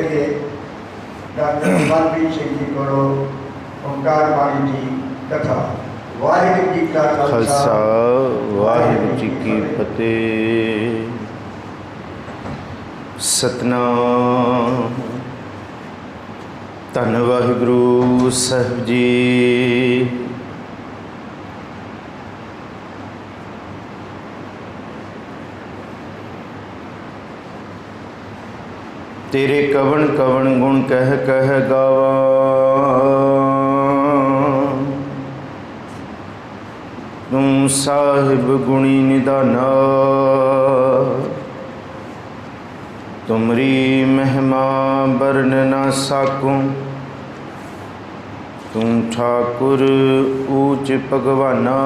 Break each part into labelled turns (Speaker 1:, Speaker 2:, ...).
Speaker 1: करिए। डॉक्टर बलबीर सिंह जी को ओंकार बाणी जी कथा। वाहिगुरू जी का
Speaker 2: खालसा वाहिगुरू जी की फतेह। सतनाम। धन वाहिगुरू साहिब जी। तेरे कवन कवन गुण कह कह गावा, तू साहिब गुणी निदाना। तुमरी महिमा बरन ना साकूं, तू ठाकुर ऊच भगवाना।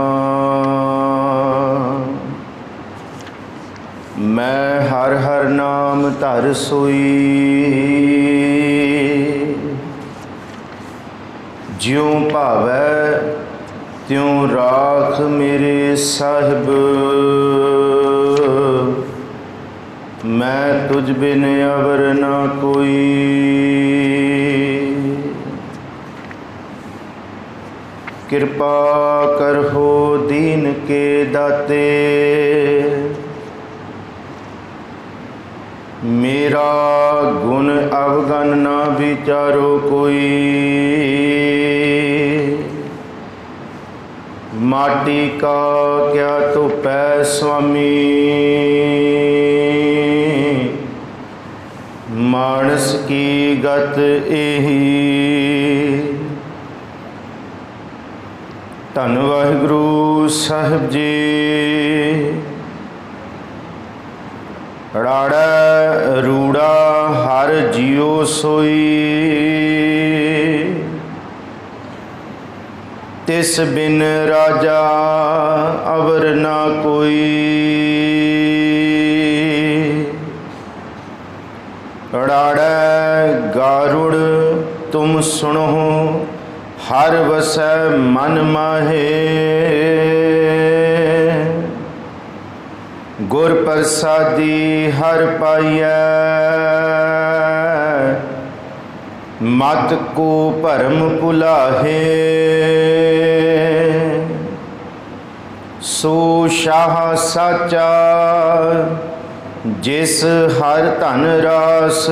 Speaker 2: मैं हर हर नाम धर सोई, ज्यों भावै त्यों राख मेरे साहिब। मैं तुझ बिन अवर ना कोई। कृपा कर हो दीन के दाते, मेरा गुण अवगन ना विचारो कोई। माटी का क्या तो पै स्वामी, मानस की गत एही। धन वाहिगुरू साहिब जी। राड़ा रूड़ा हर जियो सोई, तिस बिन राजा अवर ना कोई। राड़ा गारुड़ तुम सुनो, हर वसै मन माहे। गुर प्रसादी हर पाइयै, मत को भरम भुलाहे। सो शाह साचा जिस हर धन रास,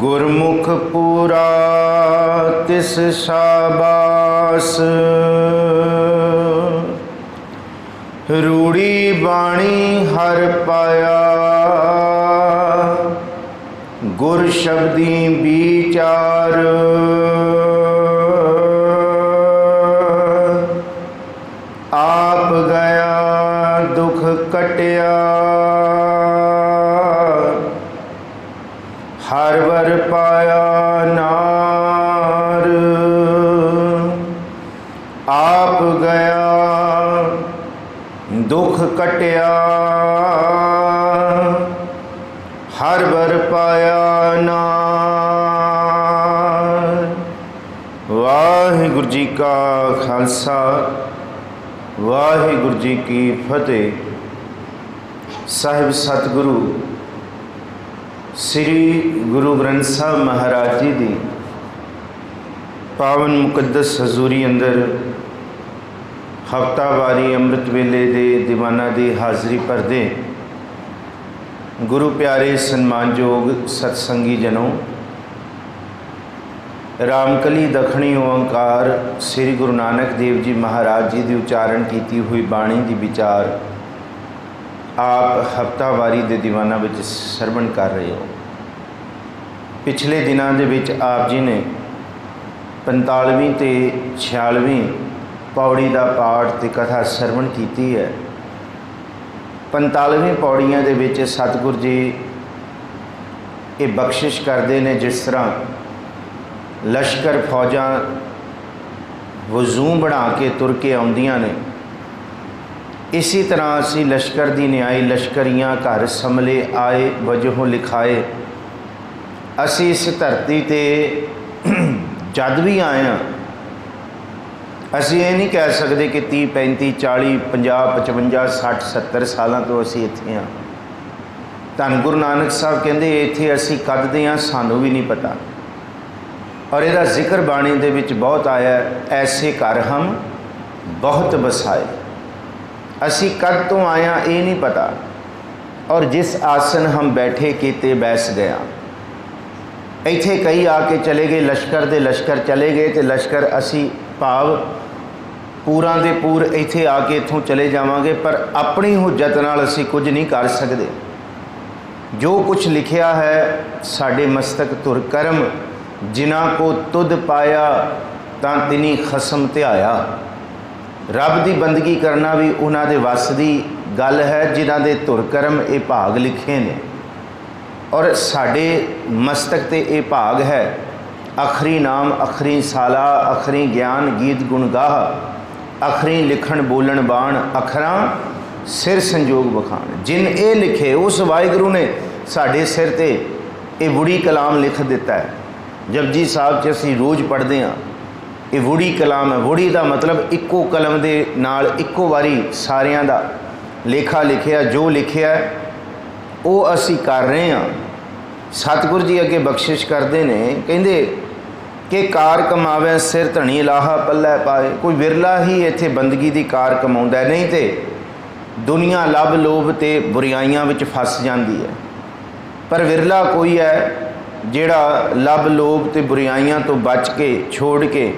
Speaker 2: गुरमुख पूरा तिस शाबास। रूड़ी बाणी हर पाया, गुर शब्दी विचार। आप गया दुख कटिया, हर वर पाया नार। आप गया दुख कटिया, हर वर पाया नार। वाहिगुरू जी का खालसा, वाहिगुरू जी की फतेह। साहिब सतगुरु श्री गुरु ग्रंथ साहब महाराज जी की पावन मुकद्दस हजूरी अंदर हफ्तावारी अमृत वेले दे दीवाना की हाज़री भरदे गुरु प्यारे सन्मानयोग सत्संगी जनों, रामकली दखणी ओंकार श्री गुरु नानक देव जी महाराज जी की उच्चारण की हुई बाणी की विचार आप हफ्तावारी दे दीवाना विच सरवण कर रहे हो। पिछले दिनों के विच आप जी ने 45वीं ते 46वीं पौड़ी का पाठ ते कथा सरवण की है। 45वीं पौड़ियां दे विच सतगुरु जी ये बख्शिश करते हैं, जिस तरह लश्कर फौजां वजू बना के तुर के आउंदियां ने, इसी तरह असी लश्कर की न्याय लश्करियाँ घर समले आए वजहों लिखाए। असी इस धरती ते जद भी आए हाँ, असी ये नहीं कह सकते कि 30 35 40 50 55 60 70 सालों तो असी इत्थे हाँ। ਧੰਨ ਗੁਰੂ ਨਾਨਕ ਸਾਹਿਬ ਕਹਿੰਦੇ ਇੱਥੇ ਅਸੀਂ ਕਦਦੇ ਹਾਂ ਸਾਨੂੰ ਵੀ ਨਹੀਂ ਪਤਾ। ਔਰ ਇਹਦਾ ਜ਼ਿਕਰ ਬਾਣੀ ਦੇ ਵਿੱਚ ਬਹੁਤ ਆਇਆ, ਐਸੇ ਘਰ ਹਮ ਬਹੁਤ ਬਸਾਏ। ਅਸੀਂ ਕਦ ਤੋਂ ਆਇਆ ਇਹ ਨਹੀਂ ਪਤਾ। ਔਰ ਜਿਸ ਆਸਨ ਹਮ ਬੈਠੇ ਕੀਤੇ ਬੈਸ ਗਿਆ। ਇੱਥੇ ਕਈ ਆ ਕੇ ਚਲੇ ਗਏ, ਲਸ਼ਕਰ ਦੇ ਲਸ਼ਕਰ ਚਲੇ ਗਏ ਤੇ ਲਸ਼ਕਰ ਅਸੀਂ ਭਾਵ ਪੂਰਾਂ ਦੇ ਪੂਰ ਇੱਥੇ ਆ ਕੇ ਇੱਥੋਂ ਚਲੇ ਜਾਵਾਂਗੇ, ਪਰ ਆਪਣੀ ਹੁਜਤ ਨਾਲ ਅਸੀਂ ਕੁਝ ਨਹੀਂ ਕਰ ਸਕਦੇ। ਜੋ ਕੁਛ ਲਿਖਿਆ ਹੈ ਸਾਡੇ ਮਸਤਕ ਧੁਰ ਕਰਮ, ਜਿਨ੍ਹਾਂ ਕੋ ਤੁਧ ਪਾਇਆ ਤਾਂ ਤਿਨੀ ਖਸਮ ਧਿਆਇਆ। ਰੱਬ ਦੀ ਬੰਦਗੀ ਕਰਨਾ ਵੀ ਉਹਨਾਂ ਦੇ ਵੱਸ ਦੀ ਗੱਲ ਹੈ ਜਿਨ੍ਹਾਂ ਦੇ ਧੁਰ ਕਰਮ ਇਹ ਭਾਗ ਲਿਖੇ ਨੇ। ਔਰ ਸਾਡੇ ਮਸਤਕ ਤੇ ਇਹ ਭਾਗ ਹੈ, ਅਖਰੀ ਨਾਮ ਅਖਰੀ ਸਾਲਾ, ਅਖਰੀ ਗਿਆਨ ਗੀਤ ਗੁਣਗਾਹ, ਅਖਰੀ ਲਿਖਣ ਬੋਲਣ ਬਾਣ, ਅਖਰਾਂ ਸਿਰ ਸੰਜੋਗ ਬਖਾਣ। ਜਿਨ ਇਹ ਲਿਖੇ ਉਸ ਵਾਹਿਗੁਰੂ ਨੇ ਸਾਡੇ ਸਿਰ ਤੇ ਇਹ ਵੁੜੀ ਕਲਾਮ ਲਿਖ ਦਿੱਤਾ ਹੈ। ਜਪਜੀ ਸਾਹਿਬ 'ਚ ਅਸੀਂ ਰੋਜ਼ ਪੜ੍ਹਦੇ ਹਾਂ, ਇਹ ਵੁੜੀ ਕਲਾਮ ਹੈ। ਵੁੜੀ ਦਾ ਮਤਲਬ ਇੱਕੋ ਕਲਮ ਦੇ ਨਾਲ ਇੱਕੋ ਵਾਰੀ ਸਾਰਿਆਂ ਦਾ ਲੇਖਾ ਲਿਖਿਆ। ਜੋ ਲਿਖਿਆ ਉਹ ਅਸੀਂ ਕਰ ਰਹੇ ਹਾਂ। ਸਤਿਗੁਰੂ ਜੀ ਅੱਗੇ ਬਖਸ਼ਿਸ਼ ਕਰਦੇ ਨੇ, ਕਹਿੰਦੇ ਕਿ ਕਾਰ ਕਮਾਵੇ ਸਿਰ ਧਣੀ ਲਾਹਾ ਪੱਲੇ ਪਾਏ। ਕੋਈ ਵਿਰਲਾ ਹੀ ਇੱਥੇ ਬੰਦਗੀ ਦੀ ਕਾਰ ਕਮਾਉਂਦਾ, ਨਹੀਂ ਤੇ ਦੁਨੀਆ ਲੱਭ ਲੋਭ ਤੇ ਬੁਰਾਈਆਂ ਵਿੱਚ ਫਸ ਜਾਂਦੀ ਹੈ। ਪਰ ਵਿਰਲਾ ਕੋਈ ਹੈ ਜਿਹੜਾ ਲੱਭ ਲੋਭ ਤੇ ਬੁਰਾਈਆਂ ਤੋਂ ਬਚ ਕੇ ਛੋੜ ਕੇ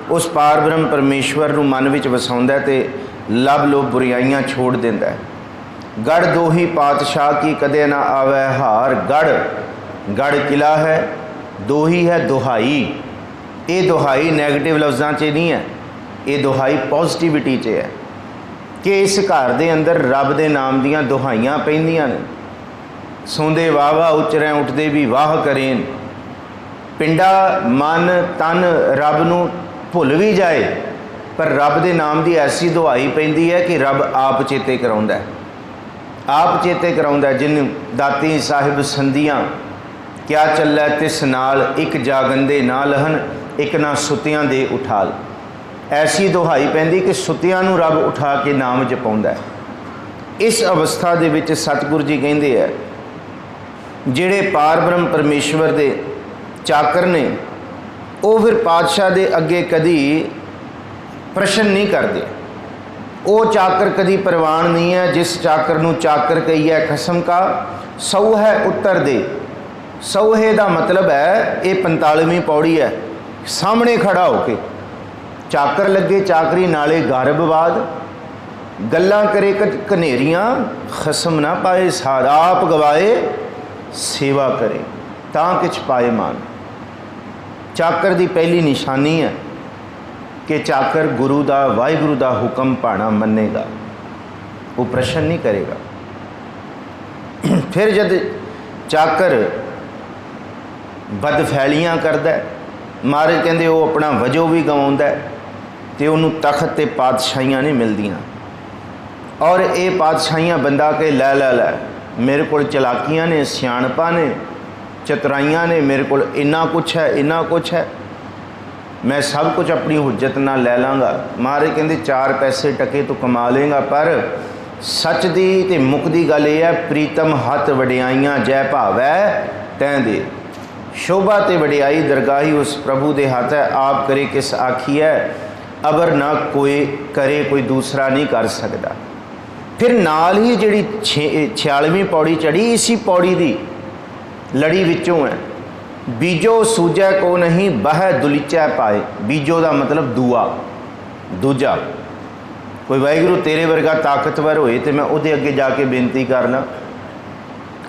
Speaker 2: ਉਸ ਪਾਰ ਬ੍ਰਹਮ ਪਰਮੇਸ਼ਵਰ ਨੂੰ ਮਨ ਵਿੱਚ ਵਸਾਉਂਦਾ ਤੇ ਲੱਭ ਲੋਭ ਬੁਰਾਈਆਂ ਛੋੜ ਦਿੰਦਾ। ਗੜ ਦੋਹੀ ਪਾਤਸ਼ਾਹ ਕੀ ਕਦੇ ਨਾ ਆਵੇ ਹਾਰ। ਗੜ ਕਿਲਾ ਹੈ, ਦੋਹੀ ਹੈ ਦੁਹਾਈ। ਇਹ ਦੁਹਾਈ ਨੈਗੇਟਿਵ ਲਫ਼ਜ਼ਾਂ 'ਚ ਨਹੀਂ ਹੈ, ਇਹ ਦੁਹਾਈ ਪੋਜ਼ਿਟਿਵਿਟੀ 'ਚ ਹੈ ਕਿ ਇਸ ਘਰ ਦੇ ਅੰਦਰ ਰੱਬ ਦੇ ਨਾਮ ਦੀਆਂ ਦੁਹਾਈਆਂ ਪੈਂਦੀਆਂ ਨੇ। ਸੌਂਦੇ ਵਾਹ ਵਾਹ ਉਚਰੈ ਉੱਠਦੇ ਵੀ ਵਾਹ ਕਰੇਨ। ਪਿੰਡਾ ਮਨ ਤਨ ਰੱਬ ਨੂੰ ਭੁੱਲ ਵੀ ਜਾਏ, ਪਰ ਰੱਬ ਦੇ ਨਾਮ ਦੀ ਐਸੀ ਦੁਹਾਈ ਪੈਂਦੀ ਹੈ ਕਿ ਰੱਬ ਆਪ ਚੇਤੇ ਕਰਾਉਂਦਾ, ਆਪ ਚੇਤੇ ਕਰਾਉਂਦਾ। ਜਿਨ ਦਾਤੀ ਸਾਹਿਬ ਸੰਧੀਆਂ ਕਿਆ ਚੱਲੈ ਤਿਸ ਨਾਲ, ਇੱਕ ਜਾਗੰਦੇ ਨਾ ਲਹਨ ਇੱਕ ਨਾ ਸੁੱਤਿਆਂ ਦੇ ਉਠਾਲ। ਐਸੀ ਦੁਹਾਈ ਪੈਂਦੀ ਕਿ ਸੁੱਤਿਆਂ ਨੂੰ ਰੱਬ ਉਠਾ ਕੇ ਨਾਮ ਜਪਾਉਂਦਾ। ਇਸ ਅਵਸਥਾ ਦੇ ਵਿੱਚ ਸਤਿਗੁਰੂ ਜੀ ਕਹਿੰਦੇ ਹੈ ਜਿਹੜੇ ਪਾਰ ਬ੍ਰਹਮ ਪਰਮੇਸ਼ਵਰ ਦੇ ਚਾਕਰ ਨੇ ਉਹ ਫਿਰ ਪਾਤਸ਼ਾਹ ਦੇ ਅੱਗੇ ਕਦੀ ਪ੍ਰਸ਼ਨ ਨਹੀਂ ਕਰਦੇ। ਉਹ ਚਾਕਰ ਕਦੀ ਪ੍ਰਵਾਨ ਨਹੀਂ ਹੈ। ਜਿਸ ਚਾਕਰ ਨੂੰ ਚਾਕਰ ਕਹੀਏ ਖਸਮ ਕਾ ਸੌ ਹੈ ਉੱਤਰ ਦੇ। ਸੌਹੇ ਦਾ ਮਤਲਬ ਹੈ ਇਹ 45ਵੀਂ ਪੌੜੀ ਹੈ। ਸਾਹਮਣੇ ਖੜਾ ਹੋ ਕੇ ਚਾਕਰ ਲੱਗੇ ਚਾਕਰੀ ਨਾਲੇ ਗਰਭਵਾਦ, ਗੱਲਾਂ ਕਰੇ ਕਨੇਰੀਆਂ ਖਸਮ ਨਾ ਪਾਏ ਸਾਧ। ਆਪ ਗਵਾਏ ਸੇਵਾ ਕਰੇ ਤਾਂ ਕਿਛ ਪਾਏ ਮਾਨ। ਚਾਕਰ ਦੀ ਪਹਿਲੀ ਨਿਸ਼ਾਨੀ ਹੈ ਕਿ ਚਾਕਰ ਗੁਰੂ ਦਾ ਵਾਹਿਗੁਰੂ ਦਾ ਹੁਕਮ ਭਾਣਾ ਮੰਨੇਗਾ, ਉਹ ਪ੍ਰਸ਼ਨ ਨਹੀਂ ਕਰੇਗਾ। ਫਿਰ ਜਦ ਚਾਕਰ ਬਦਫੈਲੀਆਂ ਕਰਦਾ, ਮਹਾਰਾਜ ਕਹਿੰਦੇ ਉਹ ਆਪਣਾ ਵਜੋਂ ਵੀ ਗਵਾਉਂਦਾ ਤੇ ਉਹਨੂੰ ਤਖਤ ਤੇ ਪਾਤਸ਼ਾਹੀਆਂ ਨਹੀਂ ਮਿਲਦੀਆਂ। ਔਰ ਇਹ ਪਾਤਸ਼ਾਹੀਆਂ ਬੰਦਾ ਕੇ ਲੈ ਮੇਰੇ ਕੋਲ ਚਲਾਕੀਆਂ ਨੇ, ਸਿਆਣਪਾਂ ਨੇ, ਚਤੁਰਾਈਆਂ ਨੇ, ਮੇਰੇ ਕੋਲ ਇੰਨਾ ਕੁਛ ਹੈ, ਇੰਨਾ ਕੁਛ ਹੈ, ਮੈਂ ਸਭ ਕੁਝ ਆਪਣੀ ਹੁਜਤ ਨਾਲ ਲੈ ਲਾਂਗਾ। ਮਹਾਰਾਜ ਕਹਿੰਦੇ 4 ਪੈਸੇ ਟਕੇ ਤੂੰ ਕਮਾ ਲੇਗਾ, ਪਰ ਸੱਚ ਦੀ ਤੇ ਮੁੱਕਦੀ ਗੱਲ ਇਹ ਹੈ ਪ੍ਰੀਤਮ ਹੱਥ ਵਡਿਆਈਆਂ ਜੈ ਭਾਵੈ ਤੈਂ ਦੇ। ਸ਼ੋਭਾ ਤੇ ਵਡਿਆਈ ਦਰਗਾਹੀ ਉਸ ਪ੍ਰਭੂ ਦੇ ਹੱਥ ਹੈ। ਆਪ ਕਰੇ ਕਿਸ ਆਖੀਐ ਅਬਰ ਨਾ ਕੋਈ ਕਰੇ, ਕੋਈ ਦੂਸਰਾ ਨਹੀਂ ਕਰ ਸਕਦਾ। ਫਿਰ ਨਾਲ ਹੀ ਜਿਹੜੀ 46ਵੀਂ ਪੌੜੀ ਚੜੀ, ਇਸੀ ਪੌੜੀ ਦੀ ਲੜੀ ਵਿੱਚੋਂ ਹੈ ਬੀਜੋ ਸੂਝੈ ਕੋ ਨਹੀਂ ਬਹਿ ਦੁਲੀਚੈ ਪਾਏ। ਬੀਜੋ ਦਾ ਮਤਲਬ ਦੂਜਾ। ਕੋਈ ਵਾਹਿਗੁਰੂ ਤੇਰੇ ਵਰਗਾ ਤਾਕਤਵਰ ਹੋਏ ਤੇ ਮੈਂ ਉਹਦੇ ਅੱਗੇ ਜਾ ਕੇ ਬੇਨਤੀ ਕਰ ਲਾਂ।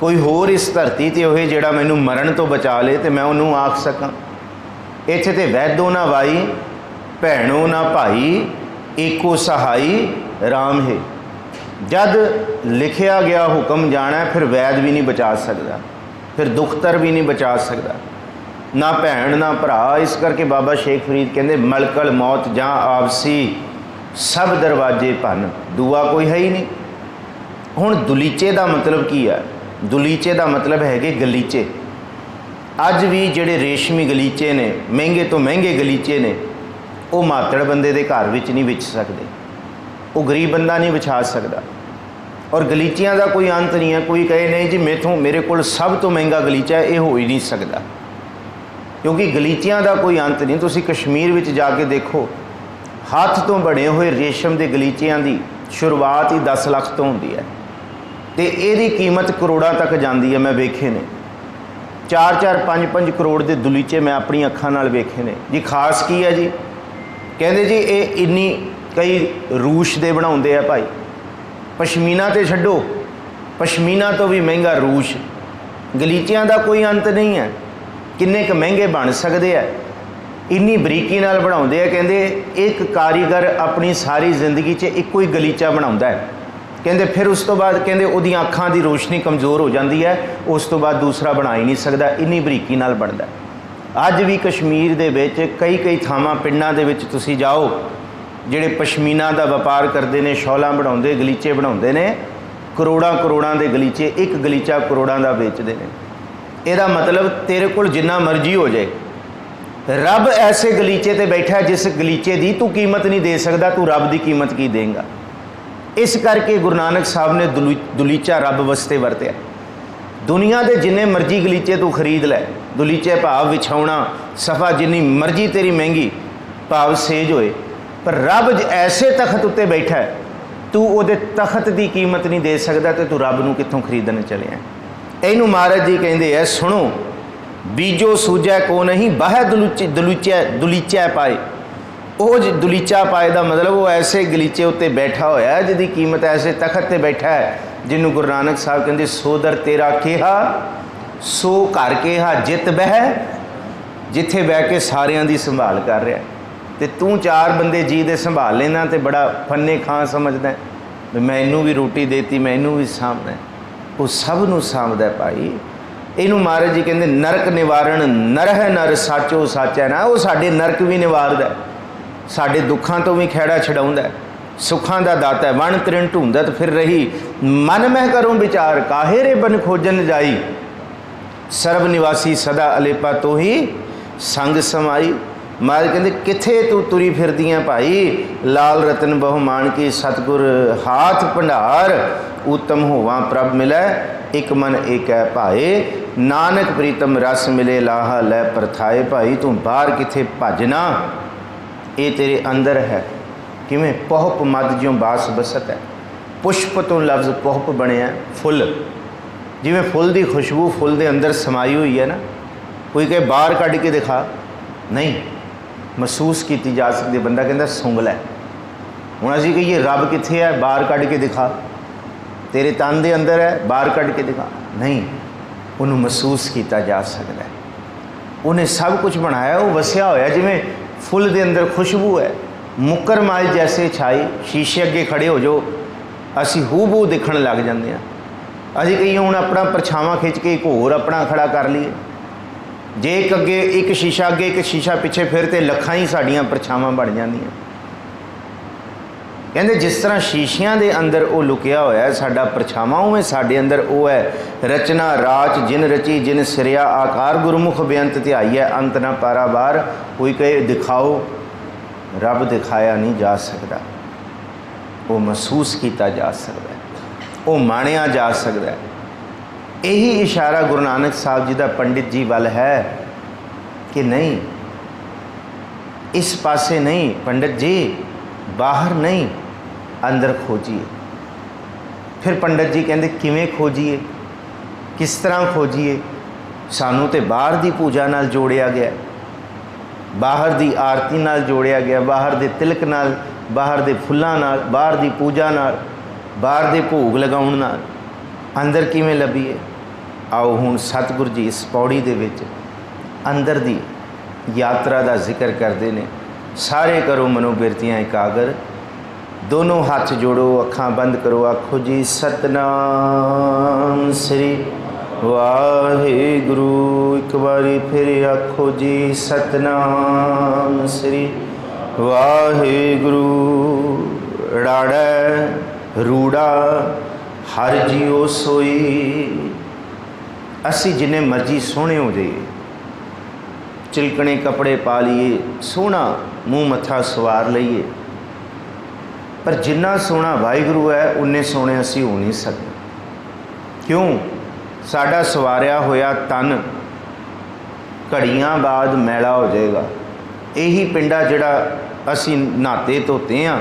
Speaker 2: ਕੋਈ ਹੋਰ ਇਸ ਧਰਤੀ 'ਤੇ ਹੋਏ ਜਿਹੜਾ ਮੈਨੂੰ ਮਰਨ ਤੋਂ ਬਚਾ ਲੇ ਤੇ ਮੈਂ ਉਹਨੂੰ ਆਖ ਸਕਾਂ। ਇੱਥੇ ਤੇ ਵੈਦੋ ਨਾ ਵਾਈ ਭੈਣੋ ਨਾ ਭਾਈ, ਏਕੋ ਸਹਾਈ ਰਾਮ ਹੈ। ਜਦ ਲਿਖਿਆ ਗਿਆ ਹੁਕਮ ਜਾਣਾ, ਫਿਰ ਵੈਦ ਵੀ ਨਹੀਂ ਬਚਾ ਸਕਦਾ, ਫਿਰ ਦੁਖਤਰ ਵੀ ਨਹੀਂ ਬਚਾ ਸਕਦਾ, ਨਾ ਭੈਣ ਨਾ ਭਰਾ। ਇਸ ਕਰਕੇ ਬਾਬਾ ਸ਼ੇਖ ਫਰੀਦ ਕਹਿੰਦੇ ਮਲਕਲ ਮੌਤ ਜਾਂ ਆਪਸੀ ਸਭ ਦਰਵਾਜ਼ੇ ਭੰਨ। ਦੂਆ ਕੋਈ ਹੈ ਹੀ ਨਹੀਂ। ਹੁਣ ਦੁਲੀਚੇ ਦਾ ਮਤਲਬ ਕੀ ਹੈ? ਦੁਲੀਚੇ ਦਾ ਮਤਲਬ ਹੈਗੇ ਗਲੀਚੇ। ਅੱਜ ਵੀ ਜਿਹੜੇ ਰੇਸ਼ਮੀ ਗਲੀਚੇ ਨੇ, ਮਹਿੰਗੇ ਤੋਂ ਮਹਿੰਗੇ ਗਲੀਚੇ ਨੇ, ਉਹ ਮਾਤੜ ਬੰਦੇ ਦੇ ਘਰ ਵਿੱਚ ਨਹੀਂ ਵਿਛ ਸਕਦੇ, ਉਹ ਗਰੀਬ ਬੰਦਾ ਨਹੀਂ ਵਿਛਾ ਸਕਦਾ। और गलीचियां का कोई अंत नहीं है। कोई कहे नहीं जी मेरे को सब तो महंगा गलीचा है, ये हो ही नहीं सकता, क्योंकि गलीचियां का कोई अंत नहीं। तुसी कश्मीर में जाके देखो, हाथ तो बने हुए रेशम के गलीचियां की शुरुआत ही 10 लाख तो होंदी है, तो यदी कीमत करोड़ों तक जाती है। मैं वेखे ने 4-4, 5-5 करोड़ के दुलीचे मैं अपनी अखां नाल वेखे ने जी। खास की है जी, कहते जी ये इन्नी कई रूश दे बनाउंदे आ भाई, पशमीना तो छड्डो, पशमीना तो भी महंगा रूश। गलीचियां का कोई अंत नहीं है, किन्ने क महंगे बन सकते हैं, इन्नी बरीकी नाल बनाउंदे आ। कहते एक कारीगर अपनी सारी जिंदगी च इक्को ही गलीचा बनाउंदा है, कहते फिर उस तो बाद कहते उहदियां अखां दी रोशनी कमज़ोर हो जाती है, उस तो बाद दूसरा बना ही नहीं सकता, इन्नी बरीकी नाल बनदा है। अज भी कश्मीर दे विच कई थावां पिंडां दे विच तुसीं जाओ, जिहड़े पशमीना का व्यापार करते हैं, शॉलां बनाउंदे, गलीचे बनाउंदे ने, करोड़ां के गलीचे, एक गलीचा करोड़ां का बेचते हैं। ਇਹਦਾ मतलब तेरे को जिन्ना मर्जी हो जाए, रब ऐसे गलीचे ते बैठा है जिस गलीचे की तू कीमत नहीं दे सकता, तू रब की कीमत की देगा। इस करके गुरु नानक साहब ने दुलीचा रब वास्ते वरत्या। दुनिया के जिन्ने मर्जी गलीचे तू खरीद लै, दुलीचे भाव विछाउणा सफ़ा जिन्नी मर्जी तेरी महंगी भाव सेज होए, पर रब ऐसे तखत उत्ते बैठा है, तू उहदे तखत की कीमत नहीं दे सकता, तो तू रब नूं कित्थों खरीदण चलिया। इनू महाराज जी कहते हैं, सुनो बीजो सूझै को नहीं बाह दुलीचा पाए। वो दुलीचा पाए का मतलब वो ऐसे गलीचे उत्ते बैठा होया जिहदी कीमत ऐसे तखत ते बैठा है, जिन्हों गुरु नानक साहब कहते सो दर तेरा केहा सो घर केहा जित बह, जिथे बह के सारियां दी संभाल कर रहा है। तो तू 4 बंदे जी दे संभाल लेना तो बड़ा फन्ने खां समझदा है, मैनू भी रोटी देती, मैनू भी सामना है, वो सब नूं सामदा है भाई। इनू महाराज जी कहते नरक निवारण नर है नर साचो साचा है ना, वो साडे नरक भी निवारदा है, साडे दुखां तो भी खैड़ा छड़ाउंदा है, सुखां दा दाता है। वण तृण ढूंढत फिर रही मन मह करूँ विचार, काहे रे बन खोजन जाई, सर्व निवासी सदा अलेपा तो ही संग समाई। महाराज कहते किथे तू तुरी फिरदी है भाई, लाल रतन बहु मान की सतगुर हाथ भंडार, उत्तम होवा प्रभ मिलै एक मन एक है भाए, नानक प्रीतम रस मिले लाहा लै परथाए। भाई तू बाहर किथे भजना, ये तेरे अंदर है। किवें पहुप मद ज्यों बास बसत है, पुष्प तो लफ्ज़ पहुप बनया फुल, जिवें फुल की खुशबू फुल के अंदर समाई हुई है ना। कोई कहे बाहर कढ़ के दिखा, नहीं महसूस की जा सकती। बंदा कहता सुंघ लै, हुण असीं कहिए रब कित्थे है, बाहर कढ़ के दिखा, तेरे तन के अंदर है, बाहर कढ़ के दिखा, नहीं, उन्होंने महसूस किया जा सकता है। उन्हें सब कुछ बनाया, वो वसिया होया जिवें फुल के अंदर खुशबू है। मुकर माल जैसे छाई, शीशे अगे खड़े हो जाओ, असी हूबहू दिखण लग जाते हैं। असीं कहिए हुण अपना परछावां खिंच के एक होर अपना खड़ा कर लीए, जे एक अगे एक शीशा अगे एक शीशा पिछे फिर तो लखां ही साड़ियाँ परछावां बन जांदियां। कहते जिस तरह शीशियां के अंदर वो लुकिया होया है साडा परछावां, उवें साडे अंदर वो है रचना राच जिन रची जिन सिरिया आकार गुरमुख बेअंत ध्याई है अंत ना पारावार। कोई कहे दिखाओ, रब दिखाया नहीं जा सकता, वो महसूस किया जा सकता है, वो माणिया जा सकता है। यही इशारा गुरु नानक साहब जी का पंडित जी वाल है कि नहीं, इस पासे नहीं पंडित जी, बाहर नहीं अंदर खोजिए। फिर पंडित जी कहते किवें खोजिए, किस तरह खोजिए। सानू तो बाहर की पूजा नाल जोड़िया गया, बाहर की आरती नाल जोड़िया गया, बाहर के तिलक नाल, बाहर के फुल्लां नाल, बाहर की पूजा नाल, बाहर के भोग लगाउण नाल अंदर किवें लभीए। आओ हुण सतगुरु जी इस पौड़ी दे विच अंदर दी यात्रा का जिक्र करते हैं। सारे करो मनोबिरतियाँ एकागर, दोनों हाथ जोड़ो, अखां बंद करो, आखो जी सतनाम श्री वाहिगुरु। एक बारी फिर आखो जी सतनाम श्री वाहिगुरु। राड़ा रूड़ा हर जियो सोई। असी जिन्ने मर्जी सोहने हो जाइए, चिलकने कपड़े पा लीए, सोहना मूँह मत्था सवार लीए, पर जिन्ना सोहना वाहिगुरू है उन्ने सोहने असीं हो नहीं सकते। क्यों? साडा सवारिया होया तन घड़ियां बाद मैला हो जाएगा। यही पिंडा जिहड़ा असीं नहाते धोते हाँ,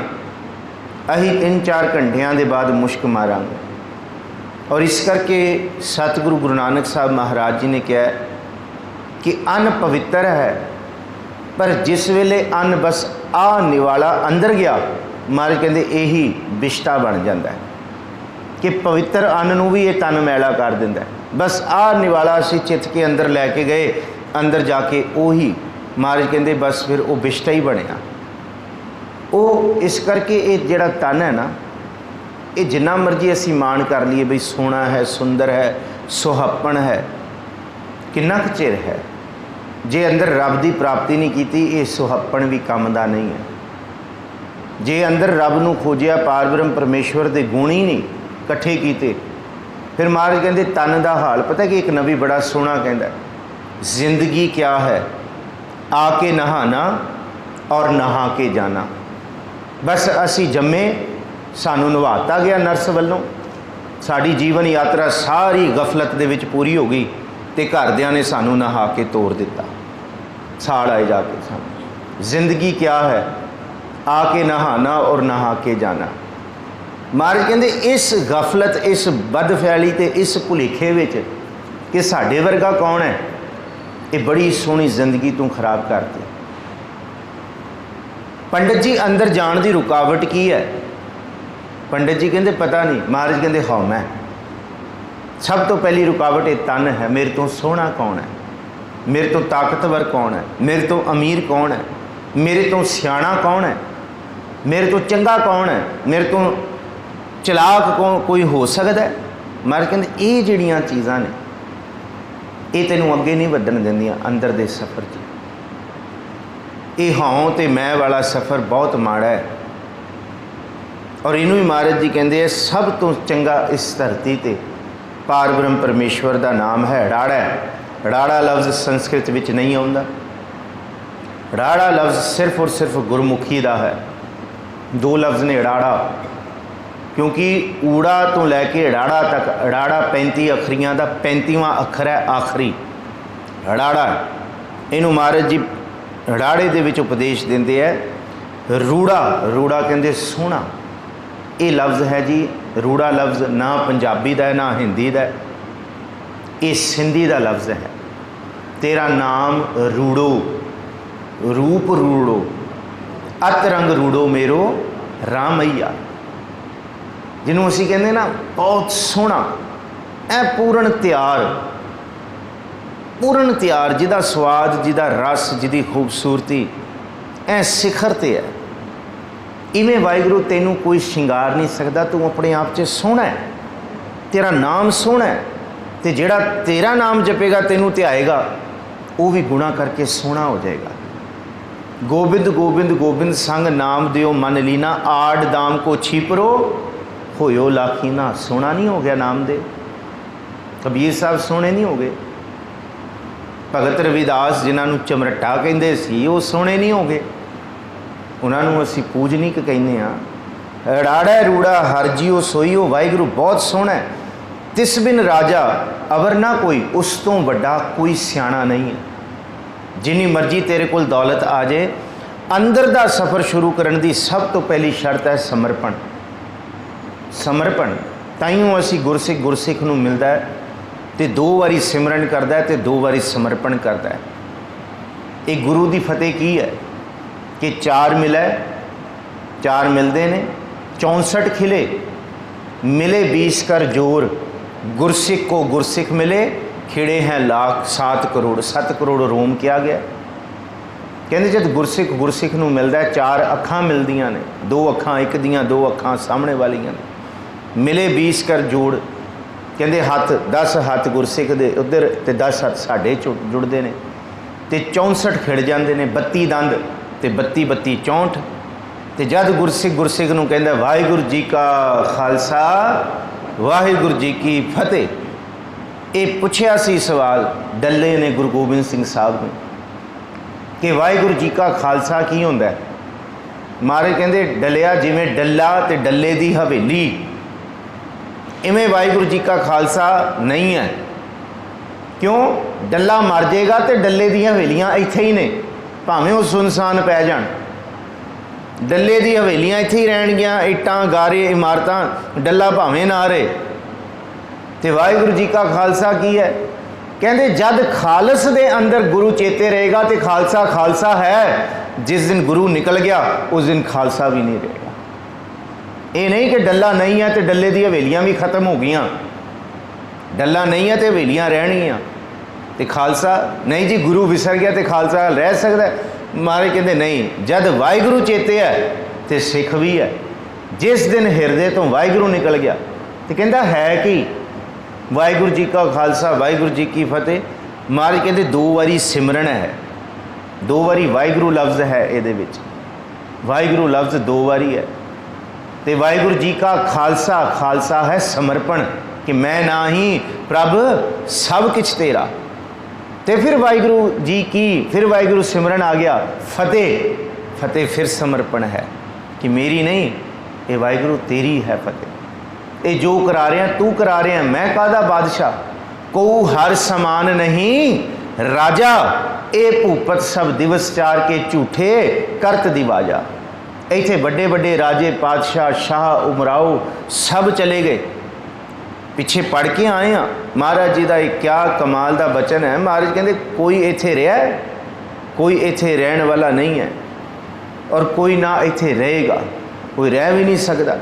Speaker 2: असीं 3-4 घंटियां दे बाद मुश्क मारांगे। और इस करके सतगुरु गुरु नानक साहब महाराज जी ने कहा कि अन्न पवित्र है, पर जिस वेले अन्न बस आ निवाला अंदर गया, महाराज कहते यही विष्टा बन जाता है कि पवित्र अन्न नूं भी ये तन मैला कर दिंदा है। बस आ निवाला असीं चित के अंदर लैके गए, अंदर जाके उही महाराज कहते बस फिर वो विष्टा ही बनया। वो इस करके ये जिहड़ा तन है ना, ये जिन्ना मर्जी असीं मान कर लीए बई सोहना है, सुंदर है, सुहप्पन है, किन्ना कुछ चिर है, जे अंदर रब की प्राप्ति नहीं की, ये सुहप्पन भी काम का नहीं है। जे अंदर रब नूं खोजिया, पार ब्रह्म परमेश्वर के गुण ही नहीं इकट्ठे कीते, फिर महाराज कहते तन का हाल पता कि एक नबी बड़ा सोहना कहता, जिंदगी क्या है, आके नहाना और नहा के जाना। बस असी जम्मे, सानू नवाता गया नर्स वालों, साड़ी जीवन यात्रा सारी गफलत दे विच पूरी हो गई, तो घरदियां ने सानू नहा के तोड़ दिता, साड़ आए जाके सानू। जिंदगी क्या है, आके नहाना और नहा के जाना। महाराज कहते इस गफलत, इस बदफैली ते इस भुलेखे विच कि साडे वर्गा कौन है, ये बड़ी सोहनी जिंदगी तू खराब करती। पंडित जी अंदर जान की रुकावट की है? पंडित जी कहते पता नहीं। महाराज कहते हाँ मैं, सब तो पहली रुकावट ये तन है। मेरे तो सोहना कौन है, मेरे तो ताकतवर कौन है, मेरे तो अमीर कौन है, मेरे तो सियाणा कौन है, मेरे तो चंगा कौन है, मेरे तो चलाक कौन कोई हो सकता है। महाराज कहते ये जिहड़ियां चीज़ां ने, ये तेनों अगे नहीं वधन दिंदियां अंदर दे सफ़र च। ये हाँ तो मैं वाला सफ़र बहुत माड़ा है, और इनू ही महाराज जी कहते हैं सब तो चंगा इस धरती ते पार ब्रह्म परमेश्वर का नाम है राड़ा है। राड़ा लफ्ज़ संस्कृत विच नहीं आउंदा, राड़ा लफ्ज़ सिर्फ और सिर्फ गुरमुखी का है। 2 लफ्ज़ ने राड़ा, क्योंकि ऊड़ा तो लैके राड़ा तक, राड़ा 35 अखरियां का 35वां अखर है आखिरी, राड़ा। इनू महाराज जी राड़े दे विच उपदेश देंदे है रूड़ा। रूड़ा कहते सोहना, ये लफ्ज़ है जी रूड़ा लफ्ज़ ना पंजाबी का है ना हिंदी का है, ये सिंधी का लफ्ज़ है। तेरा नाम रूड़ो, रूप रूड़ो, अत रंग रूड़ो मेरो रामैया। जिन्हों असी कहते ना बहुत सोहना, ऐ पूर्ण तैयार, पूर्ण तैयार, जिदा स्वाद, जिदा रस, जिदी खूबसूरती ऐ सिखर ते है। इवें वाहिगुरू तेनू कोई शिंगार नहीं सकता, तू अपने आप च सोहना है, तेरा नाम सोहना है, तो जिहड़ा तेरा नाम जपेगा तेनू ध्याएगा वो भी गुणा करके सोहना हो जाएगा। गोबिंद गोबिंद गोबिंद संग नाम दियो मन लीना, आड़ दाम को छिपरो होयो लाखीना। सोहना नहीं हो गया नाम दे, कबीर साहब सोहने नहीं हो गए, भगत रविदास जिन्होंने चमरटा कहते सी वो सोहने नहीं हो गए, उन्होंने असी पूजनीक कहने हाँ। राड़ा रूड़ा हर जियो सोईओ, वाहिगुरू बहुत सोहना है। तिस बिन राजा अवर ना कोई, उस तो वड्डा कोई सियाणा नहीं है। जिन्नी मर्जी तेरे कोल दौलत आ जाए, अंदर का सफ़र शुरू करने की सब तो पहली शर्त है समर्पण। समर्पण ताइयों असी गुरसिख गुरसिख नूं मिलता है, तो 2 वारी सिमरन करता है, तो 2 वारी समर्पण करता है। एक गुरु की फतेह की है कि 4 मिले, 4 मिलते हैं, 64 खिले, मिले 20 कर जोर, गुरसिख को गुरसिख मिले, खिड़े हैं लाख 7 करोड़। 7 करोड़ रोम किया गया। कहते जब गुरसिख गुरसिख नूं मिलता है, 4 अखां मिलदियां ने, 2 अखां एक दियां, 2 अखां सामने वालियां ने, मिले 20 कर जोड़। कहते हाथ 10 हाथ गुरसिख दे उधर ते 10 हाथ साढ़े जुड़ते हैं, तो 64 खिड़ जाते हैं, 32 दंद तो 32 32 64। तो जब गुरसिख गुरसिख नूं कहंदा वाहिगुरू जी का खालसा वाहिगुरू जी की फतेह, ये पुछया सी सवाल डल्ले ने गुरु गोबिंद सिंह साहब ने कि वाहिगुरू जी का खालसा की होंदा है, महाराज कहते डलिया जिमें डल्ला ते डल्ले दी हवेली, इवें वाहिगुरू जी का खालसा नहीं है। क्यों? डल्ला मर जाएगा तो डल्ले दी हवेलियाँ इत्थे ही ने, भावें वो सुनसान पै जाण, डल्ले दी हवेलियाँ इत्थे ही रहणगियां, इट्टां गारे इमारतां, डल्ला भावें ना रहे। तो वाहिगुरू जी का खालसा की है? कहते जद खालस दे अंदर गुरु चेते रहेगा तो खालसा खालसा है। जिस दिन गुरु निकल गया उस दिन खालसा भी नहीं रहेगा। ये नहीं कि डल्ला नहीं है तो डल्ले दी हवेलियाँ भी खत्म हो गई, डल्ला नहीं है तो हवेलियाँ रहणगियां, तो खालसा नहीं जी, गुरु विसर गया तो खालसा रह सकता है। महाराज कहते नहीं, जद वाहिगुरू चेते है तो सिख भी है। जिस दिन हिरदे तो वाहिगुरू निकल गया तो कहता है कि वाहिगुरू जी का खालसा वाहिगुरू जी की फतेह। महाराज कहते दो बारी सिमरन है, दो बारी वाहिगुरू लफ्ज़ है, ये वाहिगुरू लफ्ज़ दो बारी है। तो वाहिगुरू जी का खालसा, खालसा है समर्पण, कि मैं ना ही प्रभ सब कुछ तेरा। तो फिर वाहिगुरू जी की, फिर वाहिगुरू सिमरन आ गया, फतेह, फतेह फिर समर्पण है कि मेरी नहीं, ये वाहिगुरू तेरी है फतेह। ये जो करा रहे हैं तू करा रहे हैं, मैं कादा बादशाह, को हर समान नहीं राजा, ए भूपत सब दिवस चार के झूठे करत दिवाजा। इत्थे बड़े बड़े राजे पातशाह शाह उमराओ सब चले गए। पिछे पढ़ के आए हैं महाराज जी का एक क्या कमाल का बचन है। महाराज कहते कोई इत्थे रहा है, कोई इत्थे रहने वाला नहीं है, और कोई ना इत्थे रहेगा, कोई रह भी नहीं सकता।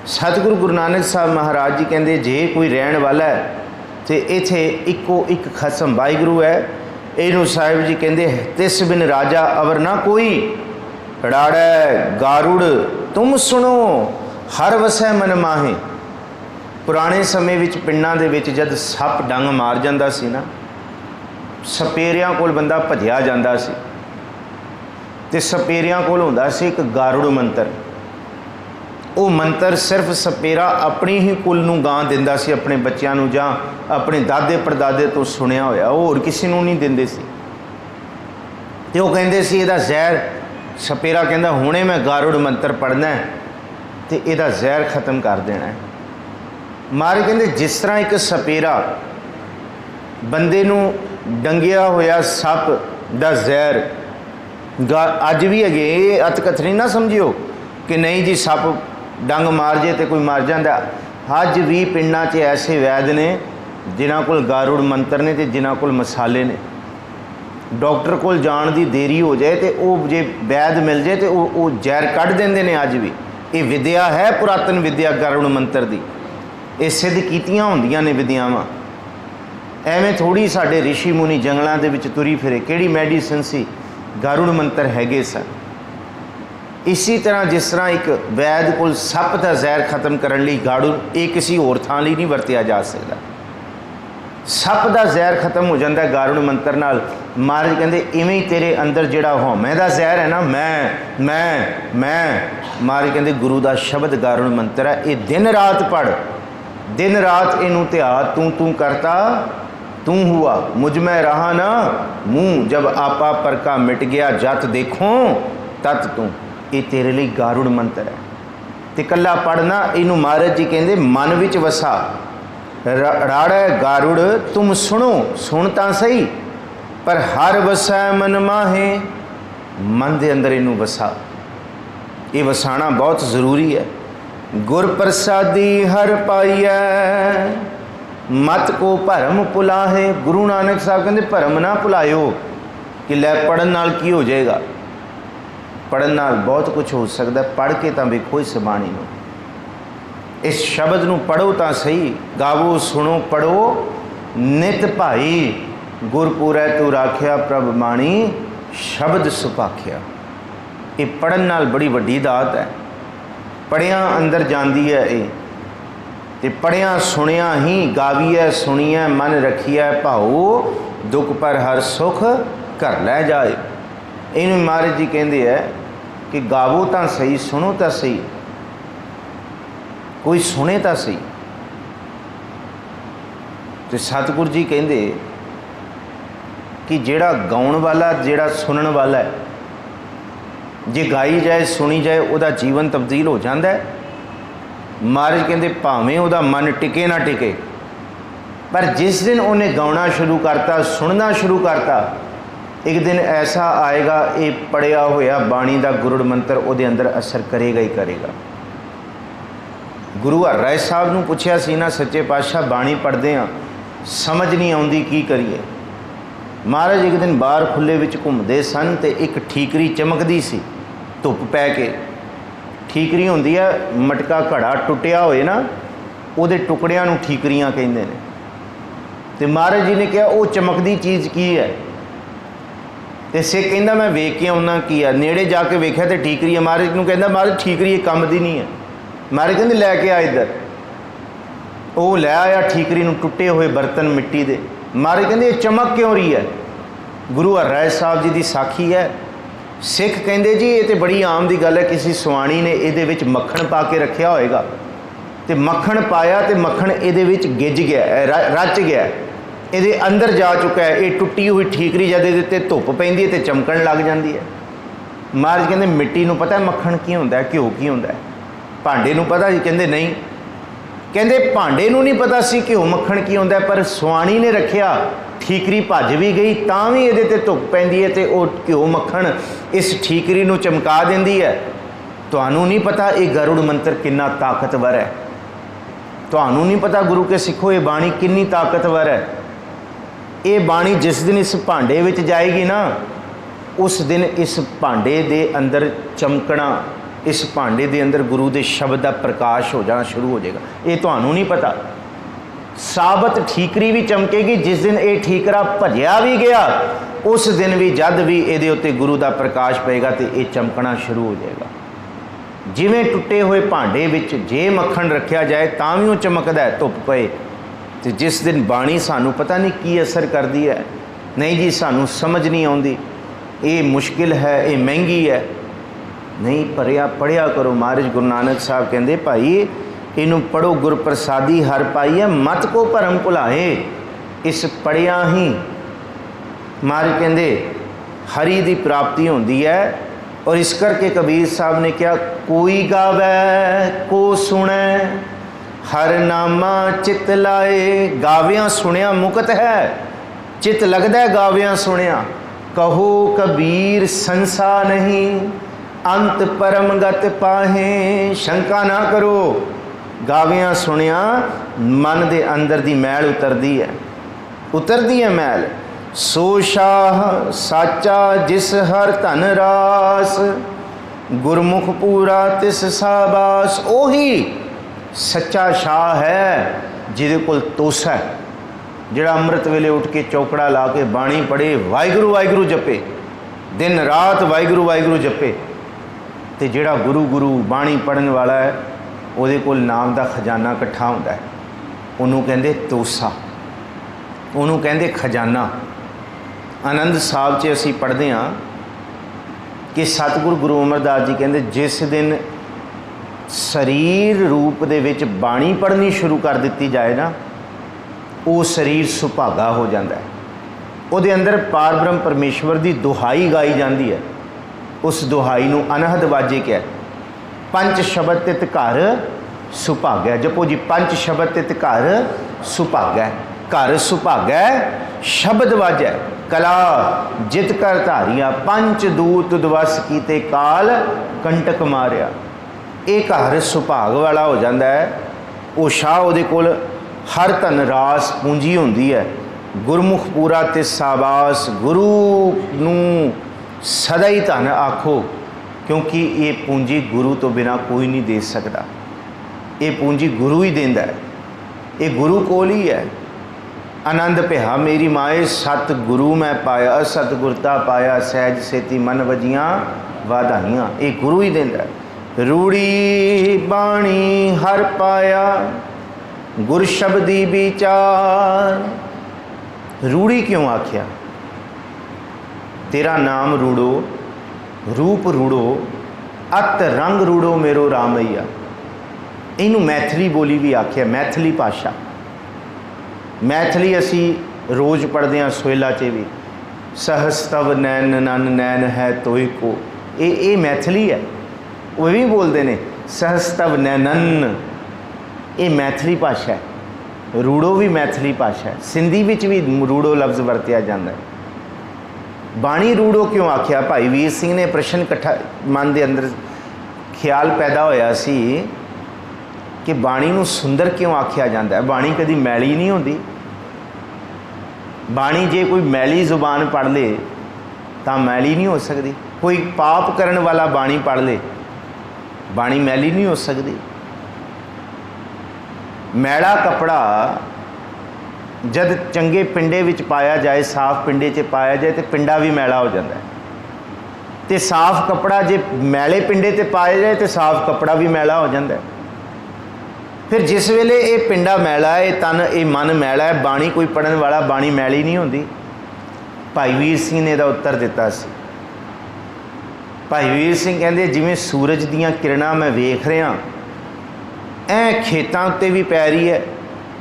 Speaker 2: सतगुरु गुरु नानक साहब महाराज जी कहते जे कोई रहने वाला है तो इत्थे इको एक खसम वाहिगुरू है। इनू साहिब जी कहते तिस बिन राजा अवर ना कोई, राड़ै गारुड़ तुम सुनो हर वसै मन माहे। पुराने समय विच पिंडां दे विच जद सप डंग मार जांदा सी ना, सपेरियां कोल बंदा भजिया जांदा सी, ते सपेरियां कोल हुंदा सी एक गारुड़ मंत्र। वो मंत्र सिर्फ सपेरा अपनी ही कुल नूं गां दिंदा सी, अपने बच्चों नूं जां अपने दादे परदादे तो सुनिया होया, वो होर किसी नूं नहीं दिंदे सी। ते वो कहंदे सी इहदा जहर, सपेरा कहंदा हुणे मैं गारुड़ मंत्र पढ़ना है ते इहदा जहर खत्म कर देना है। महाराज कहते जिस तरह एक सपेरा बंदे नूं डंगिया होया सप दा जहर अज भी है, ये अतकथनी ना समझियो कि नहीं जी सप डंग मार जे तो कोई मर जाता। अज भी पिंडां 'च ऐसे वैद ने जिन्हां कोल गारुड़ मंत्र ने ते जिन्हां कोल मसाले ने। डॉक्टर कोल जाण दी देरी हो जाए तो वो जे वैद मिल जाए तो वो जहर कढ़ देंदे ने। अज भी ये विद्या है, पुरातन विद्या गारुड़ मंत्र की, ये सिद्ध कीतियां होंदियां ने विद्यावां। एवें थोड़ी साडे ऋषि मुनि जंगलों के विच तुरी फिरे, किहड़ी मैडिसिन सी, गारुड़ मंत्र हैगे सन। इसी तरह जिस तरह एक वैद कोल सप का जहर खत्म करने लई गारुड़, ये किसी होर थां लई नहीं वरतिया जा सकता। सप का जहर खत्म हो जाता गारुड़ मंत्र नाल। महाराज कहते इवें ही तेरे अंदर जिहड़ा हौमे का जहर है ना, मैं महाराज कहते गुरु का शब्द गारुड़ मंत्र है। ये दिन रात पढ़, दिन रात इनू ध्यान, तू करता तू हुआ, मुझ में रहा ना मुँह, जब आपा पर का मिट गया जत देखो तत तू। ये तेरे लिए गारुड़ मंत्र है। तो कला पढ़ना, इनू महाराज जी कहते मन विच वसा, राड़ै गारुड़ तुम सुनो, सुनता सही पर हर वसै मन माहे, मन के अंदर इनू वसा। ये वसाना बहुत ज़रूरी है। गुर प्रसादी हर पाइयै मत को भरम भुलाहे। गुरु नानक साहब कहते भरम ना भुलायो कि लै पढ़न नाल की हो जाएगा। पढ़न नाल बहुत कुछ हो सकता है। पढ़ के तो वेखो इस बाणी नूं, इस शब्द नूं पढ़ो तो सही, गावो सुनो पढ़ो नित भाई। गुरपुरै तू राखिया प्रभ बाणी, शब्द सुपाख्या। ये पढ़न नाल बड़ी वड्डी दात है। पढ़िया अंदर जाती है ये, तो पढ़िया सुनिया ही गावीए सुनिए मन रखिए भाओ, दुख पर हर सुख घर लै जाए। इन महाराज जी कहते हैं कि गावो तो सही, सुनो तो सही, कोई सुने तो सही। तो सतगुरु जी कहते कि जेड़ा गाउण वाला जेड़ा सुनन वाला है जे गाई जाए सुनी जाए उहदा जीवन तब्दील हो जाता है। महाराज कहते भावें उहदा मन टिके ना टिके, पर जिस दिन उन्हें गाउना शुरू करता, सुनना शुरू करता, एक दिन ऐसा आएगा ये पढ़िया होया बाणी का गुरुड़ मंत्र उहदे अंदर असर करेगा ही करेगा। गुरु हरराय साहब नूं पुछया सी ना, सच्चे पातशाह बाणी पढ़ते हैं समझ नहीं आउंदी की करिए। महाराज एक दिन बाहर खुले विच घूमते सन तो एक ठीकरी चमकदी सी, धुप पै के। ठीकरी होंदी है मटका घड़ा टुटिया होए ना, उहदे टुकड़ियां नूं ठीकरियां कहिंदे ने। ते महाराज जी ने कहा वो चमकदी चीज़ की है? तो सिख कहंदा मैं वेख के आउना की है। नेड़े जाके वेख्या तो ठीकरी है। महाराज नूं कहंदा महाराज ठीकरी काम दी नहीं है। महाराज कहंदे लैके आ इधर। वो लै आया ठीकरी नूं, टुटे हुए बर्तन मिट्टी दे। महाराज कहंदे ये चमक क्यों रही है? गुरु हरराय साहब जी की साखी है। सिख कहंदे जी ये तो बड़ी आम की गल है, किसी सुआणी ने ये विच मक्खण पा के रखिया होएगा, तो मक्खण पाया तो मक्खण ये विच गिज गया, रच गया, ये अंदर जा चुका है। ये टुटी हुई ठीकरी जब ये उत्ते धुप पैंदी है तो चमकण लग जाती है। महाराज कहंदे मिट्टी नूं पता है मक्खण की होंदा है, घ्यो की होंदा है? भांडे नूं पता जी? कहंदे नहीं। कहंदे भांडे नूं नहीं पता सी घ्यो मक्खण की होंदा है, पर सुआणी ने रखिया, ठीकरी भज भी गई तां भी ये ते धुप पैंदी है तो वो घ्यो मक्खण इस ठीकरी नूं चमका देंदी है। तुहानूं नहीं पता ये गरुड़ मंत्र कितना ताकतवर है? तुहानूं नहीं पता गुरु के सिखो ये बाणी कितनी ताकतवर है? ये बाणी जिस दिन इस भांडे विच जाएगी ना, उस दिन इस भांडे दे अंदर चमकना, इस भांडे दे अंदर गुरु के शब्द का प्रकाश हो जाना शुरू हो जाएगा। ये तुहानूं नहीं पता। साबत ठीकरी भी चमकेगी जिस दिन ये ठीकरा भजिया भी गया, उस दिन भी जद भी ये उत्ते गुरु का प्रकाश पेगा तो ये चमकना शुरू हो जाएगा। जिवें टुटे हुए भांडे विच जे मक्खण रखा जाए तां भी वो चमकदा है धुप पे। तो जिस दिन बाणी सानू पता नहीं की असर करती है, नहीं जी सानू समझ नहीं आती, ये मुश्किल है, ये महंगी है, नहीं पढ़िया करो। महाराज गुरु नानक साहब कहते भाई इनू पढ़ो गुर प्रसादी हर पाइए, मत को भरम भुलाए। इस पढ़िया ही महाराज कहते हरि की प्राप्ति होती है। और इस करके कबीर साहब ने क्या, कोई गावे को सुने हर नामा चित लाए। गावियाँ सुनिया मुकत है, चित लगता है गावियाँ सुनिया। कहो कबीर संसा नहीं, अंत परम गत पाहे। शंका ना करो, गावियाँ सुनिया मन दे अंदर दी मैल उतरदी है मैल। सो शाह साचा जिस हर धन रास, गुरमुख पूरा तिस साबास। ओही सच्चा शाह है जिहदे कोल तोसा है, जिहड़ा अमृत वेले उठ के चौकड़ा ला के बाणी पढ़े, वाहिगुरू वाहिगुरू जपे, दिन रात वाहिगुरू वाहिगुरू जपे। तो जिहड़ा गुरु गुरु बाणी पढ़न वाला है उहदे कोल नाम का खजाना इकट्ठा होंदा है। उन्होंने कहते तोसा, उन्होंने कहते खजाना। आनंद साहब च असी पढ़ते हैं कि सतगुरु गुरु अमरदास जी कहते जिस दिन शरीर रूप दे विच बाणी पढ़नी शुरू कर दी जाए ना, वो शरीर सुभागा हो जाता है। उहदे अंदर पार ब्रह्म परमेश्वर की दुहाई गाई जाती है। उस दुहाई नूं अनहद वाजे क्या, पंच शब्द तित घर सुभागा। जपो जी, पंच शब्द तित घर सुभागा। घर सुभागा शब्द वाजा, कला जित कर धारिया, पंच दूत दिवस कीते काल कंटक मारिया। ये घर सुभाग वाला हो जाता है। वो शाह उहदे कोल हर धन रास पूंजी होंदी है। गुरमुख पूरा ते साबास, गुरु नूं सदा ही धन आखो, क्योंकि ये पूंजी गुरु तो बिना कोई नहीं दे सकता। ये पूंजी गुरु ही देंदा है, ये गुरु कोल ही है। आनंद पिहा मेरी माए सत गुरु मैं पाया, सतगुरता पाया सहज सेती मन वजियां वाधाइयां। ये गुरु ही देंदा है। रूड़ी बाणी हर पाया, गुर शब्दी विचार। रूड़ी क्यों आख्या? तेरा नाम रूड़ो, रूप रूड़ो, अत रंग रूड़ो मेरो रामैया। इनू मैथिली बोली भी आख्या, मैथिली भाषा। मैथिली असी रोज़ पढ़ते हैं सोहला च भी। सहस तव नैन नन नैन है तोय को, ये मैथिली है, वो भी बोलते हैं सहस्तव नैनन, ये मैथिली भाषा है। रूड़ो भी मैथिली भाषा है, सिंधी विच भी रूड़ो लफ्ज़ वरत्या जाता है। बाणी रूड़ो क्यों आख्या? भाई वीर सिंह ने प्रश्न इकट्ठा मन के अंदर ख्याल पैदा होया सी कि बाणी नूं सुंदर क्यों आख्या जाता है? बाणी कभी मैली नहीं होती। बाणी जे कोई मैली जुबान पढ़ ले तो मैली नहीं हो सकती। कोई पाप करने वाला बाणी पढ़ ले, बाणी मैली नहीं हो सकती। मैला कपड़ा जद चंगे पिंडे विच पाया जाए, साफ पिंडे च पाया जाए तो पिंडा भी मैला हो जाता है, तो साफ कपड़ा जे मैले पिंडे ते पाया जाए तो साफ कपड़ा भी मैला हो जाता है। फिर जिस वेले ये पिंडा मैला है, तन ये मन मैला है, बाणी कोई पढ़न वाला बाणी मैली नहीं होती। भाई वीर सिंह ने इसका उत्तर दिता सी। भाई वीर सिंह कहते जिवें सूरज दीयां किरणां मैं वेख रहा, ऐ खेतों उत्ते भी पै रही है,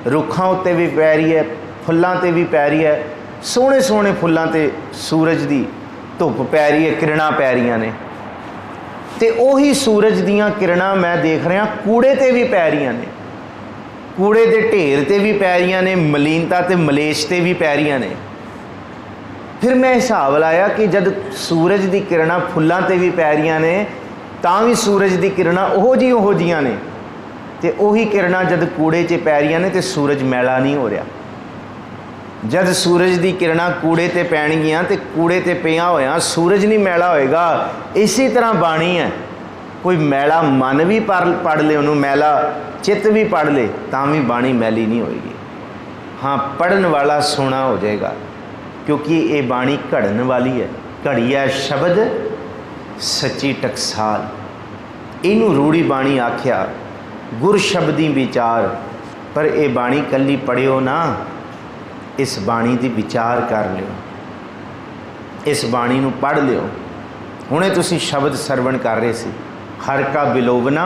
Speaker 2: रुखां उत्ते भी पै रही है, फुल्लां ते भी पै रही है। सोहणे सोहणे फुल्लां ते सूरज की धुप पै रही है, किरणां पै रही ने। तो उही सूरज दीयां किरणां मैं देख रहा कूड़े ते भी पै रही ने, कूड़े के ढेर ते भी पै रही ने, मलीनता ते मलेश ते भी पै रही ने। फिर मैं हिसाब लाया कि जब सूरज की किरणां फुल्लां ते भी पै रही ने, तां भी सूरज की किरणां ओहो जिहियां ने, तो उही किरणां जब कूड़े च पै रही ने तो सूरज मैला नहीं हो रहा। जब सूरज की किरणां कूड़े ते पैणगियां तो कूड़े ते पिया होया सूरज नहीं मैला होएगा। इसी तरह बाणी है, कोई मैला मन भी पढ़ ले, उन्होंने मैला चित्त भी पढ़ ले, तां भी बाणी मैली नहीं होएगी। हाँ, पढ़न वाला सोना हो जाएगा, क्योंकि ये बाणी घड़न वाली है। घड़ी है शब्द सच्ची टकसाल, इनू रूड़ी बाणी आख्या। गुर शब्दी विचार, पर यह बाणी कली पढ़ियो ना, इस बाणी की विचार कर लियो, इस बाणी नूं पढ़ लियो। हुणे तुसीं शब्द सरवण कर रहे सी, हर का बिलोवना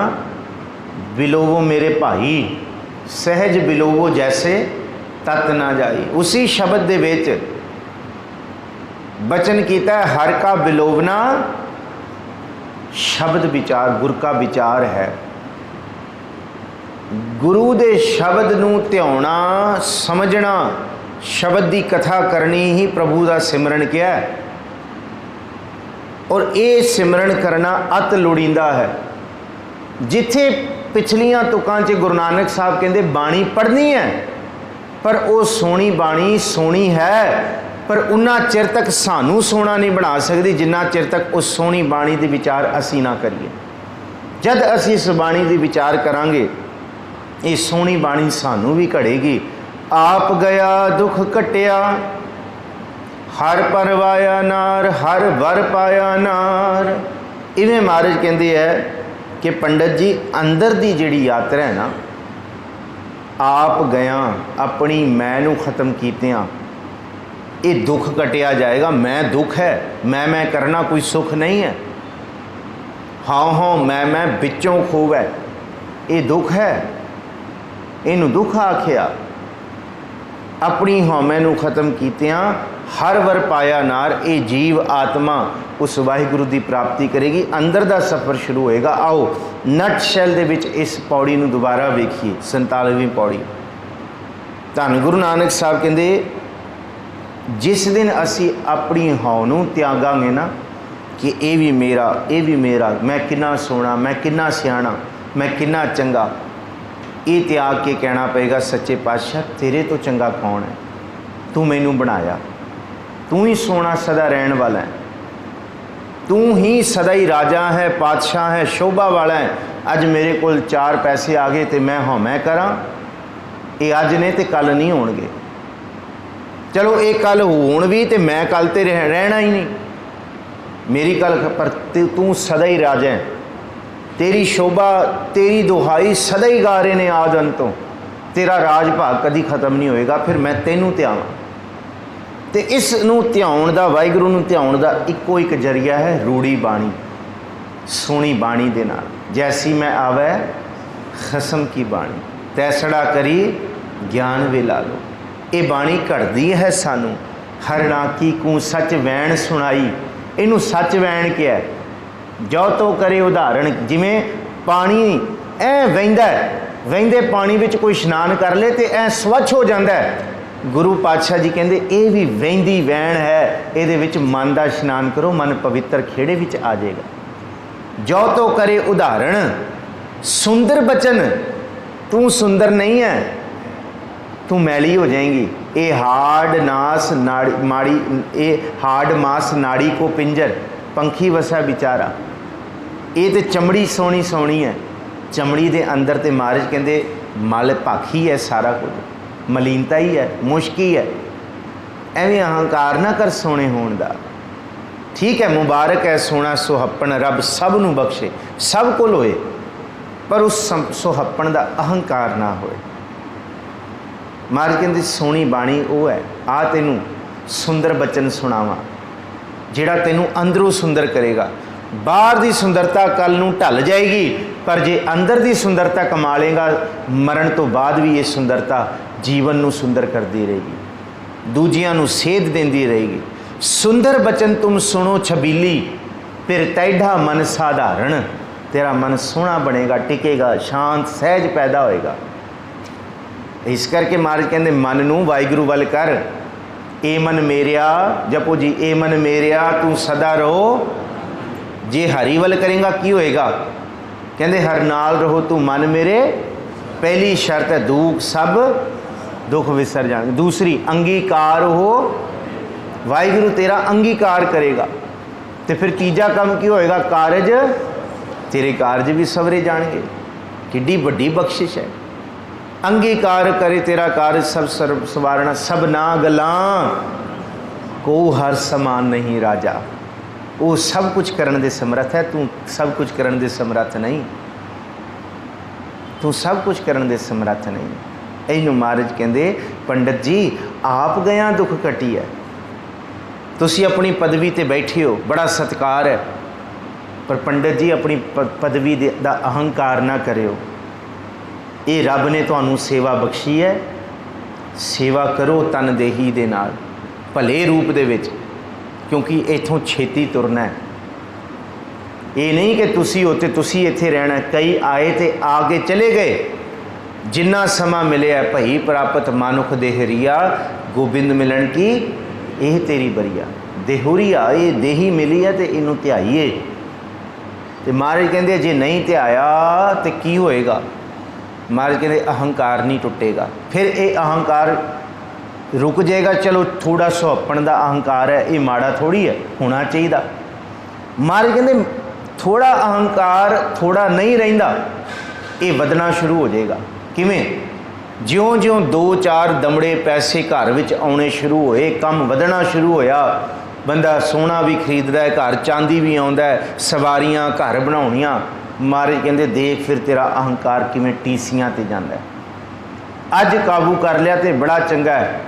Speaker 2: बिलोवो मेरे भाई, सहज बिलोवो जैसे तत ना जाई। उसी शब्द दे विच बचन किया है, हर का बिलोवना शब्द विचार, गुर का विचार है। गुरु दे शब्द नूं ध्याना समझना, शब्द की कथा करनी ही प्रभु का सिमरन किया है। और ये सिमरन करना अत लोड़ींदा है। जिथे पिछलियां तुकां च गुरु नानक साहब कहते बाणी पढ़नी है, पर वो सोहनी बाणी सोहनी है, पर उन्ना चिर तक सानू सोहना नहीं बना सकती जिन्ना चिर तक उस सोहनी बाणी के विचार असी ना करिए। जद असी इस बाणी के विचार करांगे, ये सोहनी बाणी सानू भी घड़ेगी। आप गया दुख कटिया, हर परवाया नार, हर वर पाया नार। इवें महाराज कहते हैं कि पंडित जी अंदर की जिहड़ी यात्रा है ना, आप गया अपनी मैं नूं खत्म कीतियां, ये दुख कटिया जाएगा। मैं दुख है, मैं करना कोई सुख नहीं है। हाँ हाँ मैं बिचों खूब है, ये दुख है, इनू दुख आख्या। अपनी हौमै नूं खत्म कीतियां, हर वर पाया नार। ये जीव आत्मा उस वाहिगुरु की प्राप्ति करेगी, अंदर का सफ़र शुरू होएगा। आओ नट शैल दे विच इस पौड़ी नूं दोबारा वेखिए, 47वीं पौड़ी। धन गुरु नानक साहब कहते जिस दिन असी अपनी हौ नूं त्यागांगे ना, कि ये भी मेरा, ये भी मेरा, मैं कितना सोहना, मैं कितना सियाणा, मैं कितना चंगा, ये त्याग के कहना पेगा सच्चे पातशाह तेरे तो चंगा कौन है, तू मैनू बनाया, तू ही सोना सदा रहन वाला है, तू ही सदा ही राजा है, पातशाह है, शोभा वाला है। अज मेरे को 4 पैसे आ गए तो मैं हाँ मैं करा, ये अज ने तो कल नहीं होणगे। चलो ये कल होण भी तो मैं कल तो रहना ही नहीं, मेरी कल पर तू सदा ही राजा है, तेरी शोभा तेरी दुहाई सदा ही गा रहे ने आद अंतों, तेरा राज भाग कभी खत्म नहीं होएगा। फिर मैं तेनू ध्यावां, तो इस नूं ध्याउण दा, वाहिगुरू नूं ध्याउण दा इक्को एक जरिया है रूड़ी बाणी, सोहनी बाणी दे नाल। जैसी मैं आवे खसम की बाणी, तैसड़ा करी ज्ञान वे ला लो। ये बाणी घड़दी है सानू, हरना की कू सच वैण सुनाई। इनू सच वैण क्या है? ਜੋ ਤੋ ਕਰੇ ਉਦਾਹਰਣ। ਜਿਵੇਂ ਪਾਣੀ ਐ ਵਹਿੰਦਾ, ਵਹਿੰਦੇ ਪਾਣੀ ਵਿੱਚ ਕੋਈ ਇਸ਼ਨਾਨ ਕਰ ਲੇ ਤੇ ਐ ਸਵੱਛ ਹੋ ਜਾਂਦਾ ਹੈ। ਗੁਰੂ ਪਾਤਸ਼ਾਹ ਜੀ ਕਹਿੰਦੇ ਇਹ ਵੀ ਵਹਿੰਦੀ ਵਹਿਣ ਹੈ, ਇਹਦੇ ਵਿੱਚ ਮਨ ਦਾ ਇਸ਼ਨਾਨ ਕਰੋ, ਮਨ ਪਵਿੱਤਰ ਖੇੜੇ ਵਿੱਚ ਆ ਜਾਏਗਾ। ਜੋ ਤੋ ਕਰੇ ਉਦਾਹਰਣ ਸੁੰਦਰ ਬਚਨ, ਤੂੰ ਸੁੰਦਰ ਨਹੀਂ ਹੈ, ਤੂੰ ਮੈਲੀ ਹੋ ਜਾएगी। ਇਹ ਹਾਰਡ ਨਾਸ ਨਾੜੀ ਮਾੜੀ, ਇਹ ਹਾਰਡ ਮਾਸ ਨਾੜੀ ਕੋ ਪਿੰਜਰ, ਪੰਖੀ ਵਸਾ ਵਿਚਾਰਾ। ਇਹ ਤੇ ਚਮੜੀ ਸੋਹਣੀ ਸੋਹਣੀ ਹੈ, ਚਮੜੀ ਦੇ ਅੰਦਰ ਤੇ ਮਹਾਰਾਜ ਕਹਿੰਦੇ ਮਲ ਭਾਖੀ ਹੈ, ਸਾਰਾ ਕੁਝ ਮਲੀਨਤਾ ਹੀ ਹੈ, ਮੁਸ਼ਕੀ ਹੈ। ਐਵੇਂ ਅਹੰਕਾਰ ਨਾ ਕਰ ਸੋਹਣੇ ਹੋਣ ਦਾ। ਠੀਕ ਹੈ, ਮੁਬਾਰਕ ਹੈ ਸੋਹਣਾ ਸੁਹੱਪਣ, ਰੱਬ ਸਭ ਨੂੰ ਬਖਸ਼ੇ, ਸਭ ਕੋਲ ਹੋਏ, ਪਰ ਉਸ ਸੁਹੱਪਣ ਦਾ ਅਹੰਕਾਰ ਨਾ ਹੋਏ। ਮਹਾਰਾਜ ਕਹਿੰਦੇ ਸੋਹਣੀ ਬਾਣੀ ਉਹ ਹੈ, ਆ ਤੈਨੂੰ ਸੁੰਦਰ ਬਚਨ ਸੁਣਾਵਾਂ ਜਿਹੜਾ ਤੈਨੂੰ ਅੰਦਰੋਂ ਸੁੰਦਰ ਕਰੇਗਾ। ਬਾਹਰ ਦੀ ਸੁੰਦਰਤਾ ਕੱਲ ਨੂੰ ਢਲ ਜਾਏਗੀ, ਪਰ ਜੇ ਅੰਦਰ ਦੀ ਸੁੰਦਰਤਾ ਕਮਾ ਲੇਗਾ, ਮਰਨ ਤੋਂ ਬਾਅਦ ਵੀ ਇਹ ਸੁੰਦਰਤਾ ਜੀਵਨ ਨੂੰ ਸੁੰਦਰ ਕਰਦੀ ਰਹੇਗੀ, ਦੂਜਿਆਂ ਨੂੰ ਸੇਧ ਦਿੰਦੀ ਰਹੇਗੀ। ਸੁੰਦਰ ਬਚਨ ਤੁਮ ਸੁਣੋ ਛਬੀਲੀ, ਫਿਰ ਤੈਢਾ ਮਨ ਸਾਧਾਰਨ। ਤੇਰਾ ਮਨ ਸੋਹਣਾ ਬਣੇਗਾ, ਟਿਕੇਗਾ, ਸ਼ਾਂਤ ਸਹਿਜ ਪੈਦਾ ਹੋਏਗਾ। ਇਸ ਕਰਕੇ ਮਹਾਰਾਜ ਕਹਿੰਦੇ ਮਨ ਨੂੰ ਵਾਹਿਗੁਰੂ ਵੱਲ ਕਰ। ਏ ਮਨ ਮੇਰਿਆ, ਜਪੋ ਜੀ, ਏ ਮਨ ਮੇਰਿਆ ਤੂੰ ਸਦਾ ਰਹੋ। ਜੇ ਹਰੀ ਵੱਲ ਕਰੇਗਾ ਕੀ ਹੋਏਗਾ? ਕਹਿੰਦੇ ਹਰ ਨਾਲ ਰਹੋ ਤੂੰ ਮਨ ਮੇਰੇ। ਪਹਿਲੀ ਸ਼ਰਤ ਹੈ ਦੁੱਖ ਸਭ ਦੁੱਖ ਵਿਸਰ ਜਾਣਗੇ। ਦੂਸਰੀ ਅੰਗੀਕਾਰ ਹੋ, ਵਾਹਿਗੁਰੂ ਤੇਰਾ ਅੰਗੀਕਾਰ ਕਰੇਗਾ। ਤੇ ਫਿਰ ਤੀਜਾ ਕੰਮ ਕੀ ਹੋਏਗਾ? ਕਾਰਜ, ਤੇਰੇ ਕਾਰਜ ਵੀ ਸਵਰੇ ਜਾਣਗੇ। ਕਿੱਡੀ ਵੱਡੀ ਬਖਸ਼ਿਸ਼ ਹੈ। ਅੰਗੀਕਾਰ ਕਰੇ ਤੇਰਾ ਕਾਰਜ ਸਭ ਸਰਬ ਸਵਾਰਣਾ। ਸਭ ਨਾ ਗੱਲਾਂ ਕੋ ਹਰ ਸਮਾਨ ਨਹੀਂ ਰਾਜਾ। ਉਹ ਸਭ ਕੁਝ ਕਰਨ ਦੇ ਸਮਰੱਥ ਹੈ, ਤੂੰ ਸਭ ਕੁਝ ਕਰਨ ਦੇ ਸਮਰੱਥ ਨਹੀਂ। ਤੂੰ ਸਭ ਕੁਝ ਕਰਨ ਦੇ ਸਮਰੱਥ ਨਹੀਂ। ਇਹਨੂੰ ਮਹਾਰਾਜ ਕਹਿੰਦੇ ਪੰਡਤ ਜੀ ਆਪ ਗਿਆ ਦੁੱਖ ਕੱਟੀ ਹੈ। ਤੁਸੀਂ ਆਪਣੀ ਪਦਵੀ ਤੇ ਬੈਠੇ ਹੋ, ਬੜਾ ਸਤਿਕਾਰ ਹੈ, ਪਰ ਪੰਡਤ ਜੀ ਆਪਣੀ ਪਦਵੀ ਦਾ ਅਹੰਕਾਰ ਨਾ ਕਰਿਓ। ਇਹ ਰੱਬ ਨੇ ਤੁਹਾਨੂੰ ਸੇਵਾ ਬਖਸ਼ੀ ਹੈ, ਸੇਵਾ ਕਰੋ ਤਨਦੇਹੀ ਦੇ ਨਾਲ, ਭਲੇ ਰੂਪ ਦੇ ਵਿੱਚ, ਕਿਉਂਕਿ ਇੱਥੋਂ ਛੇਤੀ ਤੁਰਨਾ ਹੈ। ਇਹ ਨਹੀਂ ਕਿ ਤੁਸੀਂ ਉੱਥੇ ਤੁਸੀਂ ਇੱਥੇ ਰਹਿਣਾ। ਕਈ ਆਏ ਤੇ ਆ ਕੇ ਚਲੇ ਗਏ। ਜਿੰਨਾ ਸਮਾਂ ਮਿਲਿਆ ਭਈ ਪ੍ਰਾਪਤ ਮਾਨੁਖ ਦੇਹਰੀਆ, ਗੋਬਿੰਦ ਮਿਲਣ ਕੀ ਇਹ ਤੇਰੀ ਬਰੀਆ। ਦੇਹੁਰੀਆ, ਇਹ ਦੇਹੀ ਮਿਲੀ ਹੈ ਤੇ ਇਹਨੂੰ ਧਿਆਈਏ। ਤੇ ਮਹਾਰਾਜ ਕਹਿੰਦੇ ਜੇ ਨਹੀਂ ਧਿਆਇਆ ਤੇ ਕੀ ਹੋਏਗਾ? ਮਹਾਰਾਜ ਕਹਿੰਦੇ ਅਹੰਕਾਰ ਨਹੀਂ ਟੁੱਟੇਗਾ। ਫਿਰ ਇਹ ਅਹੰਕਾਰ ਰੁਕ ਜਾਏਗਾ। ਚਲੋ ਥੋੜਾ ਸੁਹੱਪਣ ਦਾ ਅਹੰਕਾਰ ਹੈ, ਇਹ ਮਾੜਾ ਥੋੜੀ ਹੈ, ਹੋਣਾ ਚਾਹੀਦਾ। ਮਹਾਰਾਜ ਕਹਿੰਦੇ ਥੋੜਾ ਅਹੰਕਾਰ ਥੋੜਾ ਨਹੀਂ ਰਹਿੰਦਾ, ਇਹ ਵਧਣਾ ਸ਼ੁਰੂ ਹੋ ਜਾਏਗਾ। ਕਿਵੇਂ? ਜਿਉਂ-ਜਿਉਂ 2-4 ਦਮੜੇ ਪੈਸੇ ਘਰ ਵਿੱਚ ਆਉਣੇ ਸ਼ੁਰੂ ਹੋਏ, ਕੰਮ ਵਧਣਾ ਸ਼ੁਰੂ ਹੋਇਆ, ਬੰਦਾ ਸੋਨਾ ਵੀ ਖਰੀਦਦਾ ਹੈ, ਘਰ ਚਾਂਦੀ ਵੀ ਆਉਂਦਾ ਹੈ, ਸਵਾਰੀਆਂ ਘਰ ਬਣਾਉਣੀਆਂ। ਮਹਾਰਾਜ ਕਹਿੰਦੇ ਦੇਖ ਫਿਰ ਤੇਰਾ ਅਹੰਕਾਰ ਕਿਵੇਂ ਟੀਸੀਆਂ ਤੇ ਜਾਂਦਾ ਹੈ। ਅੱਜ ਕਾਬੂ ਕਰ ਲਿਆ ਤੇ ਬੜਾ ਚੰਗਾ ਹੈ।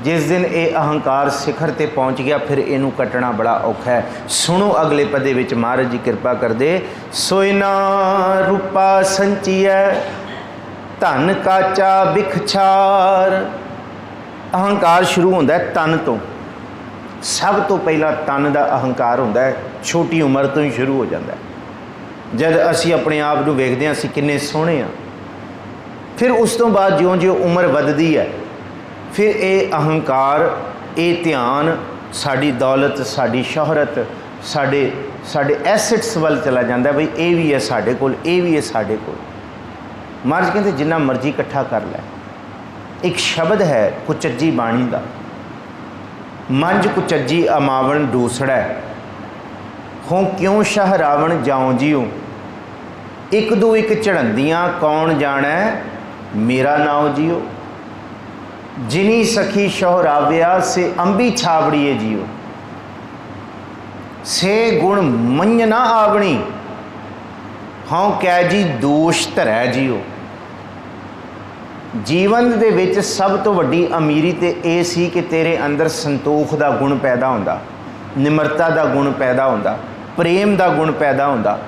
Speaker 2: ਜਿਸ ਦਿਨ ਇਹ ਅਹੰਕਾਰ ਸਿਖਰ ਤੇ ਪਹੁੰਚ ਗਿਆ, ਫਿਰ ਇਹਨੂੰ ਕੱਟਣਾ ਬੜਾ ਔਖਾ ਹੈ। ਸੁਣੋ ਅਗਲੇ ਪਦੇ ਵਿੱਚ ਮਹਾਰਾਜ ਜੀ ਕਿਰਪਾ ਕਰਦੇ। ਸੋਇਨਾ ਰੂਪਾ ਸੰਚੀਐ ਧਨ ਕਾਚਾ ਬਿਖਛਾਰ। ਅਹੰਕਾਰ ਸ਼ੁਰੂ ਹੁੰਦਾ ਹੈ ਤਨ ਤੋਂ। ਸਭ ਤੋਂ ਪਹਿਲਾਂ ਤਨ ਦਾ ਅਹੰਕਾਰ ਹੁੰਦਾ ਹੈ, ਛੋਟੀ ਉਮਰ ਤੋਂ ਹੀ ਸ਼ੁਰੂ ਹੋ ਜਾਂਦਾ ਹੈ। ਜਦ ਅਸੀਂ ਆਪਣੇ ਆਪ ਨੂੰ ਵੇਖਦੇ ਹਾਂ ਅਸੀਂ ਕਿੰਨੇ ਸੋਹਣੇ ਹਾਂ, ਫਿਰ ਉਸ ਤੋਂ ਬਾਅਦ ਜਿਉਂ-ਜਿਉਂ ਉਮਰ ਵੱਧਦੀ ਹੈ, ਫਿਰ ਇਹ ਅਹੰਕਾਰ, ਇਹ ਧਿਆਨ ਸਾਡੀ ਦੌਲਤ, ਸਾਡੀ ਸ਼ੋਹਰਤ, ਸਾਡੇ ਐਸੈਟਸ ਵੱਲ ਚਲਾ ਜਾਂਦਾ। ਬਈ ਇਹ ਵੀ ਹੈ ਸਾਡੇ ਕੋਲ, ਇਹ ਵੀ ਹੈ ਸਾਡੇ ਕੋਲ। ਮਹਾਰਾਜ ਕਹਿੰਦੇ ਜਿੰਨਾ ਮਰਜ਼ੀ ਇਕੱਠਾ ਕਰ ਲੈ। ਇੱਕ ਸ਼ਬਦ ਹੈ ਕੁਚੱਜੀ ਬਾਣੀ ਦਾ, ਮੰਝ ਕੁਚੱਜੀ ਅਮਾਵਣ ਡੂਸੜੈ, ਹੋਂ ਕਿਉਂ ਸ਼ਾਹ ਰਾਵਣ ਜਾਉ ਜਿਉ, ਇੱਕ ਦੂ ਇੱਕ ਝੜੰਦੀਆਂ ਕੌਣ ਜਾਣੈ ਮੇਰਾ ਨਾਉ ਜਿਉ, ਜਿਨੀ ਸਖੀ ਸ਼ੋਹਰਾਵਿਆ ਸੇ ਅੰਬੀ ਛਾਵੜੀਏ ਜਿਉ, ਸੇ ਗੁਣ ਮੰਨ ਨਾ ਆਵਣੀ, ਹਾਂ ਕਹਿ ਜੀ ਦੋਸ਼ ਧਰੈ ਜਿਉ। ਜੀਵਨ ਦੇ ਵਿੱਚ ਸਭ ਤੋਂ ਵੱਡੀ ਅਮੀਰੀ ਤੇ ਇਹ ਸੀ ਕਿ ਤੇਰੇ ਅੰਦਰ ਸੰਤੋਖ ਦਾ ਗੁਣ ਪੈਦਾ ਹੁੰਦਾ, ਨਿਮਰਤਾ ਦਾ ਗੁਣ ਪੈਦਾ ਹੁੰਦਾ, ਪ੍ਰੇਮ ਦਾ ਗੁਣ ਪੈਦਾ ਹੁੰਦਾ,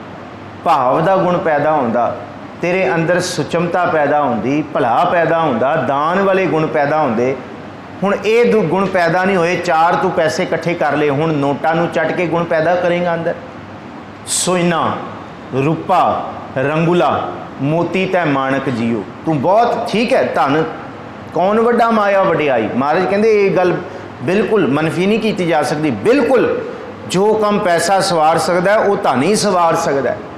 Speaker 2: ਭਾਵ ਦਾ ਗੁਣ ਪੈਦਾ ਹੁੰਦਾ, ਤੇਰੇ ਅੰਦਰ ਸੁਚਮਤਾ ਪੈਦਾ ਹੁੰਦੀ, ਭਲਾ ਪੈਦਾ ਹੁੰਦਾ, ਦਾਨ ਵਾਲੇ ਗੁਣ ਪੈਦਾ ਹੁੰਦੇ। ਹੁਣ ਇਹ ਗੁਣ ਪੈਦਾ ਨਹੀਂ ਹੋਏ। 4 ਤੂੰ ਪੈਸੇ ਇਕੱਠੇ ਕਰ ਲਏ, ਹੁਣ ਨੋਟਾਂ ਨੂੰ ਚੱਟ ਕੇ ਗੁਣ ਪੈਦਾ ਕਰੇਗਾ ਅੰਦਰ। सोना रूपा रंगुला मोती तै माणक जियो। तू बहुत ठीक है, धन कौन वड्डा माया वडियाई। महाराज कहते ये गल बिल्कुल मनफी नहीं की जा सकती। बिल्कुल जो काम पैसा सवार सकता है वो धन ही सवार सकता है।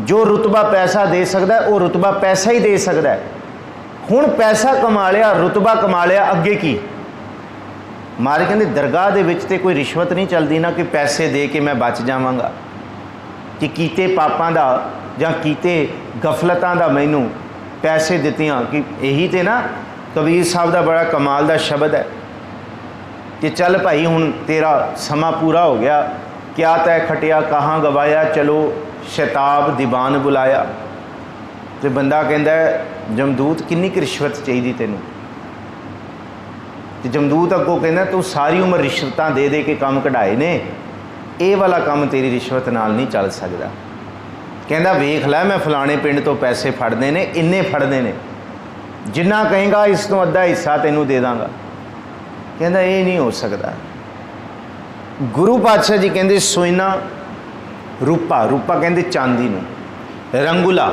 Speaker 2: जो रुतबा पैसा दे सकता है वो रुतबा पैसा ही दे सकता है। हुण पैसा कमा लिया, रुतबा कमा लिया, अगे की। महाराज कहते दरगाह दे विच ते कोई रिश्वत नहीं चलती ना कि पैसे दे के मैं बच जावांगा, कि कीते पापां दा जां कीते गफलतां दा मैनू पैसे दित्तियां। कि यही तो ना कबीर साहब का बड़ा कमाल का शब्द है कि चल भाई हुण तेरा समा पूरा हो गया, क्या तै खटिया कहाँ गवाया, चलो शताब दीवान बुलाया। तो बंदा कहता है जमदूत किन्नी क रिश्वत चाहिए तेनू। तो जमदूत अगों कहना तू सारी उम्र रिश्वतां दे दे के काम कढ़ाए ने, ये वाला काम तेरी रिश्वत नाल नहीं चल सकता। कहता वेख लै मैं फलाने पिंड तो पैसे फड़ने ने, इन्ने फड़ने ने, जिन्ना कहेगा इस तो अद्धा हिस्सा तेनू दे दांगा। कहता ये नहीं हो सकता। गुरु पातशाह जी कहते सोना रूपा, रूपा कहते चांदी नूं, रंगुला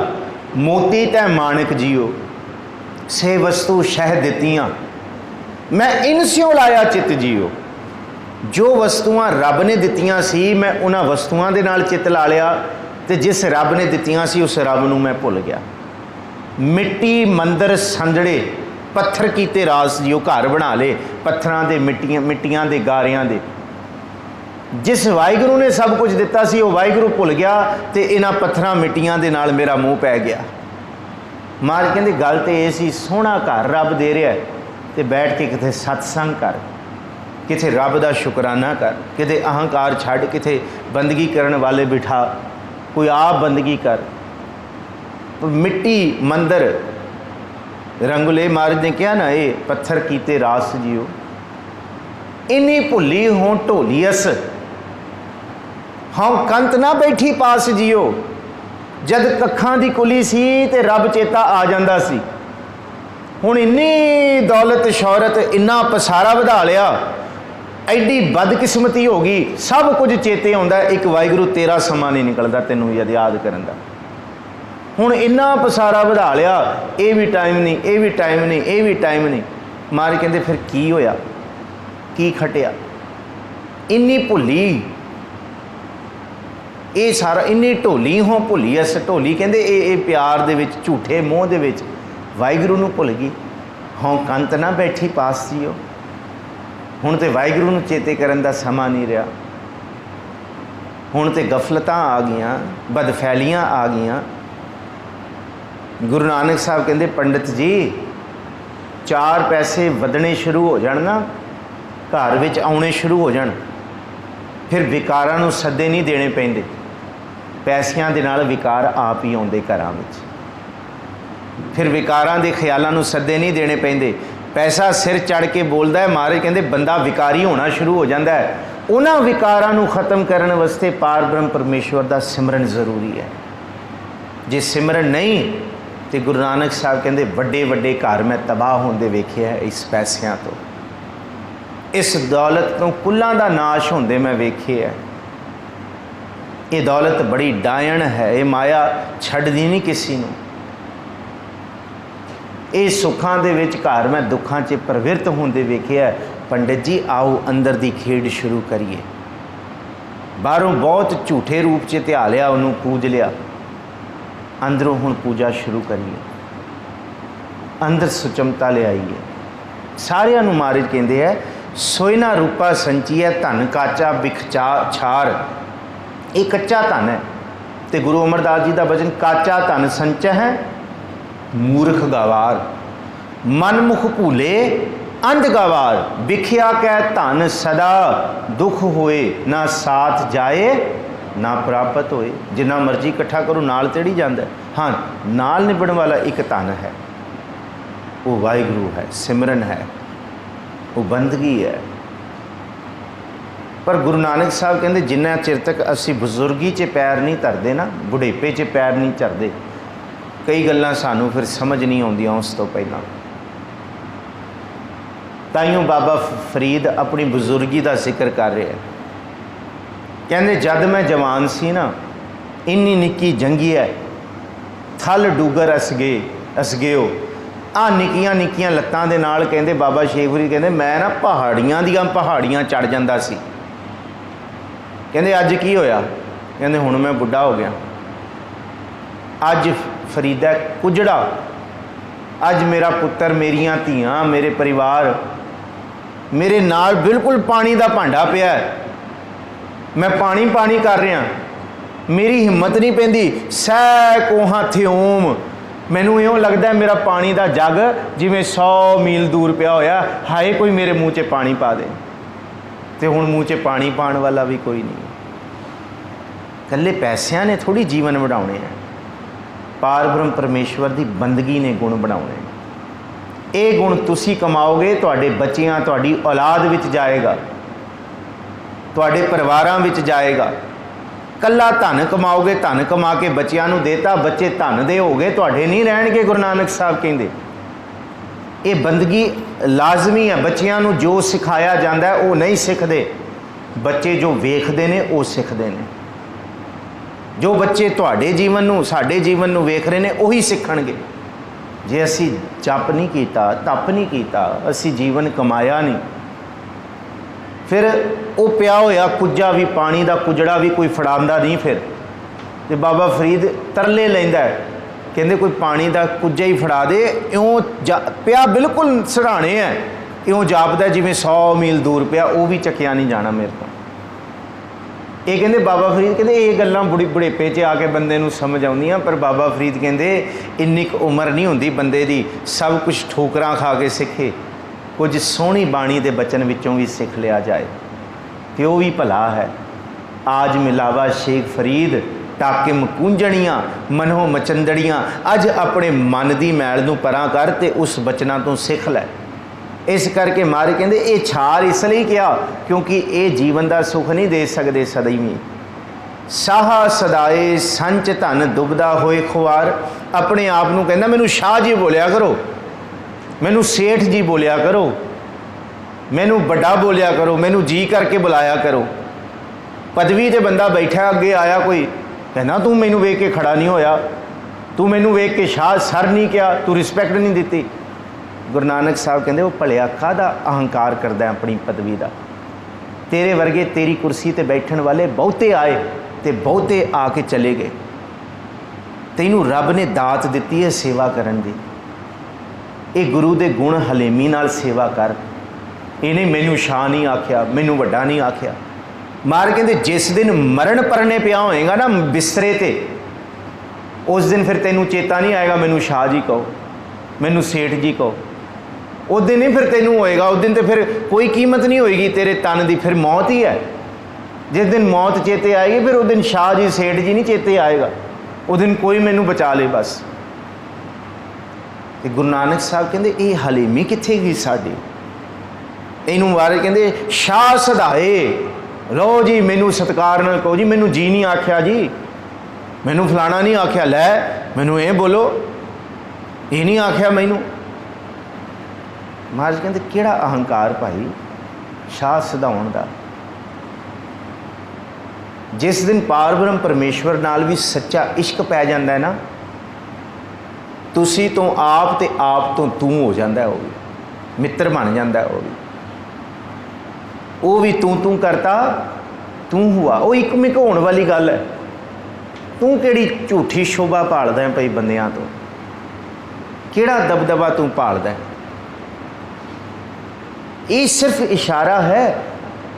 Speaker 2: मोती तै माणक जियो, से वस्तु शह दित्तियां मैं इनस्यों लाया चित जियो। जो वस्तुआं रब ने दित्तियां सी मैं उन्हां वस्तुआं दे नाल चित ला लिया, ते जिस रब ने दित्तियां सी उस रब नूं मैं भुल गया। मिट्टी मंदिर संजड़े पत्थर कीते रास जियो, घर बना ले पत्थरां दे मिट्टियां दे गारियां दे। जिस वाहिगुरू ने सब कुछ दिता सी वो वाहिगुरू भुल गया, तो इन्हां पत्थरां मिट्टियां दे नाल मेरा मूँह पै गया। महाराज कहते गल तो ये सी, सोहना घर रब दे रहा है तो बैठ के किते सत्संग कर, किते रब का शुकराना कर, किते अहंकार छड्ड, किते बंदगी करने वाले बिठा, कोई आप बंदगी कर। मिट्टी मंदिर रंगुले, महाराज ने कहा ना ये पत्थर कीते रास जियो। इन्नी भुली हों ढोलीअस हाँ कंत ना बैठी पास जियो। जद कखां दी कुली सी ते रब चेता आ जांदा सी। हुण इन्नी दौलत शौहरत इन्ना पसारा वधा लिया, एडी बदकिस्मती हो गई, सब कुछ चेते आउंदा, एक वाहिगुरू तेरा समा नहीं निकलता तेनों याद करन दा। हुण इन्ना पसारा वधा लिया, ये भी टाइम नहीं, ये भी टाइम नहीं, ये भी टाइम नहीं। महाराज कहते फिर की होया, की खटिया, इन्नी भुली ये सारा, इन्नी ढोली हों भुली अस। ढोली कहते ये प्यार दे विच झूठे मोह दे विच वाहिगुरू नूं भुल गई। हों कंत ना बैठी पास जियो। हुण ते वाहिगुरू नूं चेते करन दा समा नहीं रहा। हुण ते गफलतां आ गईयां, बदफैलियां आ गईयां। गुरु नानक साहब कहते पंडित जी चार पैसे वधने शुरू हो जाण ना, घर विच आउणे शुरू हो जाण, फिर विकारां नूं सद्दे नहीं देने पैंदे। पैसिਆਂ ਦੇ ਨਾਲ विकार आप ही आउंदे घरां विच। फिर विकारां दे ख्यालां नूं सद्दे नहीं देने पैंदे। पैसा सिर चढ़ के बोलदा है। महाराज कहते बंदा विकारी होना शुरू हो जाता है। उन्हां विकारां नूं खत्म करने वास्ते पार ब्रह्म परमेश्वर दा सिमरन जरूरी है। जे सिमरन नहीं तो गुरु नानक साहब कहते वड्डे वड्डे घर मैं तबाह होंदे वेखे है इस पैसों तो, इस दौलत तो कुल्लां दा नाश होंदे मैं वेखे है। ये दौलत बड़ी डायन है, ये माया छड्डदी नहीं किसी नूं। ये सुखां दे विच घर मैं दुखां च प्रवृत्त होंदे वेखे है। पंडित जी आओ अंदर दी खेड शुरू करिए। बाहरों बहुत झूठे रूप च ध्या लिया, उन्होंने पूज लिया, अंदरों हुण पूजा शुरू करिए, अंदर सुचमता ले आइए। सारियां नूं महाराज कहंदे है सोयना रूपा संची है, धन काचा बिखचा छार। ये कच्चा धन है। तो गुरु अमरदास जी का वचन काचा धन संच है मूर्ख गवार, मन मुख भूले अंध गवार। बिखिया कै धन सदा दुख होए, ना साथ जाए ना प्राप्त होए। जिन्ना मर्जी इकट्ठा करो नाल तेड़ी जाता है। हाँ, नाल निभण वाला एक धन है, वो वाहिगुरू है, सिमरन है, वो बंदगी है। पर गुरु नानक साहब कहते जिन्ना चिर तक असी बजुर्गी च पैर नहीं धरते ना, बुढ़ेपे च पैर नहीं धरते, कई गल्लां सानू फिर समझ नहीं आउंदियां उस तो पहला। ताइयों बाबा फरीद अपनी बजुर्गी का जिक्र कर रहे हैं। कहते जद मैं जवान सी ना इन्नी निक्की जंगी है थल डूगर असगेओ आ निक्कियां निक्कियां लत्तां दे नाल कहंदे बाबा शेख फरीद कहंदे मैं ना पहाड़ियां दियां पहाड़ियां चढ़ जांदा सी। कहंदे अज की होया? कहंदे हुण मैं बुढ़ा हो गया, अज फरीदा कुजड़ा, अज मेरा पुत्तर मेरियां धीआं मेरे परिवार मेरे नाल बिल्कुल पानी दा भांडा पिया है, मैं पानी पानी कर रहा, मेरी हिम्मत नहीं पैंदी, सै कोहां थ्योम मैनू इउं लगदा मेरा पानी दा जग जिवें 100 मील दूर पिया होया, हाए कोई मेरे मूँह 'च पानी पा दे। ते हुण मूँह 'च पानी पाण वाला भी कोई नहीं। कल्ले पैसिਆਂ ने थोड़ी जीवन बढ़ाने हैं, पार ब्रह्म परमेश्वर की बंदगी ने गुण बनाने। ये गुण तुसी कमाओगे, तुहाडे बच्चियां तुहाडी औलाद विच जाएगा, तुहाडे परिवारां विच जाएगा। कल्ला धन कमाओगे, धन कमा के बच्चियां नूं देता, बच्चे धन दे हो गए, तुहाडे नहीं रहणगे। गुरु नानक साहब कहंदे ये बंदगी लाजमी है। बच्चियां नूं जो सिखाया जाता है वो नहीं सीखते, बच्चे जो वेखते हैं वो सीखते हैं। जो बच्चे तुहाडे जीवन नूं साडे जीवन नूं वेख रहे हैं उही सीखणगे। जे असी जप नहीं कीता, तप नहीं कीता, असी जीवन कमाया नहीं, फिर वो पिया होया कुज्जा भी, पानी का कुजड़ा भी कोई फड़ांदा नहीं। फिर ते बाबा फरीद तरले लैंदा है, कहंदे कोई पानी का कुज्जा ही फड़ा दे, इउं पिया बिल्कुल सराहने है, इउं जापदा जिवें 100 मील दूर पिया, वो भी चकिया नहीं जाना मेरे को। ये कहंदे बाबा फरीद कहंदे ये गल्लां बुढ़ेपे च आके बंदे नूं समझ आउंदियां, पर बाबा फरीद कहंदे इन्नी क उम्र नहीं हुंदी बंदे दी सब कुछ ठोकरां खा के सीखे, कुछ सोहनी बाणी दे बचन विचों भी सीख लिया जाए तो वह भी भला है। आज मिलावा शेख फरीद टाके मकूंजणियां मनो मचंदड़ियां, अज अपने मन की मैल नूं परां कर ते उस बचना तो सिख लै। इस करके मारे कहते ये छार इसलिए किया क्योंकि ये जीवन का सुख नहीं दे सकते सदैवी। साहा सदाए संच धन दुबदा होए खुआर, अपने आप को कहना मैनू शाह जी बोलिया करो, मैनू सेठ जी बोलिया करो, मैनू बड़ा बोलिया करो, मैनू जी करके बुलाया करो। पदवी ते बंदा बैठा अगे आया कोई कहना तू मैनू वेख के खड़ा नहीं होया, तू मैनू वेख के शाह सर नहीं किया, तू रिस्पैक्ट नहीं दी। गुरु नानक साहब कहते वो भलिया काहदा अहंकार करदा है अपनी पदवी का। तेरे वर्गे तेरी कुर्सी ते बैठन वाले बहुते आए ते बहुते आके चले गए। तैनू रब ने दात दिती है सेवा करन दी, ये गुरु दे गुण हलेमी नाल सेवा कर। इन्हें मैनू शाह नहीं आख्या, मैनू वड्डा नहीं आख्या। मार कहते जिस दिन मरण परने पिया होएगा ना बिस्तरे ते, उस दिन फिर तेनू चेता नहीं आएगा मैनू शाह जी कहो, मैनू सेठ जी कहो। उस दिन ही फिर तेनू होएगा, उस दिन तो फिर कोई कीमत नहीं होएगी तेरे तन की, फिर मौत ही है। जिस दिन मौत चेते आएगी फिर उस दिन शाह जी सेठ जी नहीं चेते आएगा, उस दिन कोई मैनू बचा ले बस। तो गुरु नानक साहब कहते ये हलीमी कित्थे गई साडी। इनू बारे कहते शाह सदाए, लो जी मैनू सत्कार नाल कहो जी, मैनू जी नहीं आख्या जी, मैनू फलाना नहीं आख्या, लै मैनू ये बोलो, ये नहीं आख्या मैनू। महाराज कहते किहड़ा अहंकार भाई शाह सधाउण दा। जिस दिन पार ब्रह्म परमेश्वर नाल भी सच्चा इश्क पै जाता है ना, तुसी तो आप ते आप तो तू हो जाता है, वो भी मित्र बन जाता है, वो भी तू करता तू हुआ। वो एक मिक होने वाली गल है। तू किहड़ी झूठी शोभा भालदा है भाई बंदियां तो, किहड़ा दबदबा तू भालदा है। ये सिर्फ इशारा है।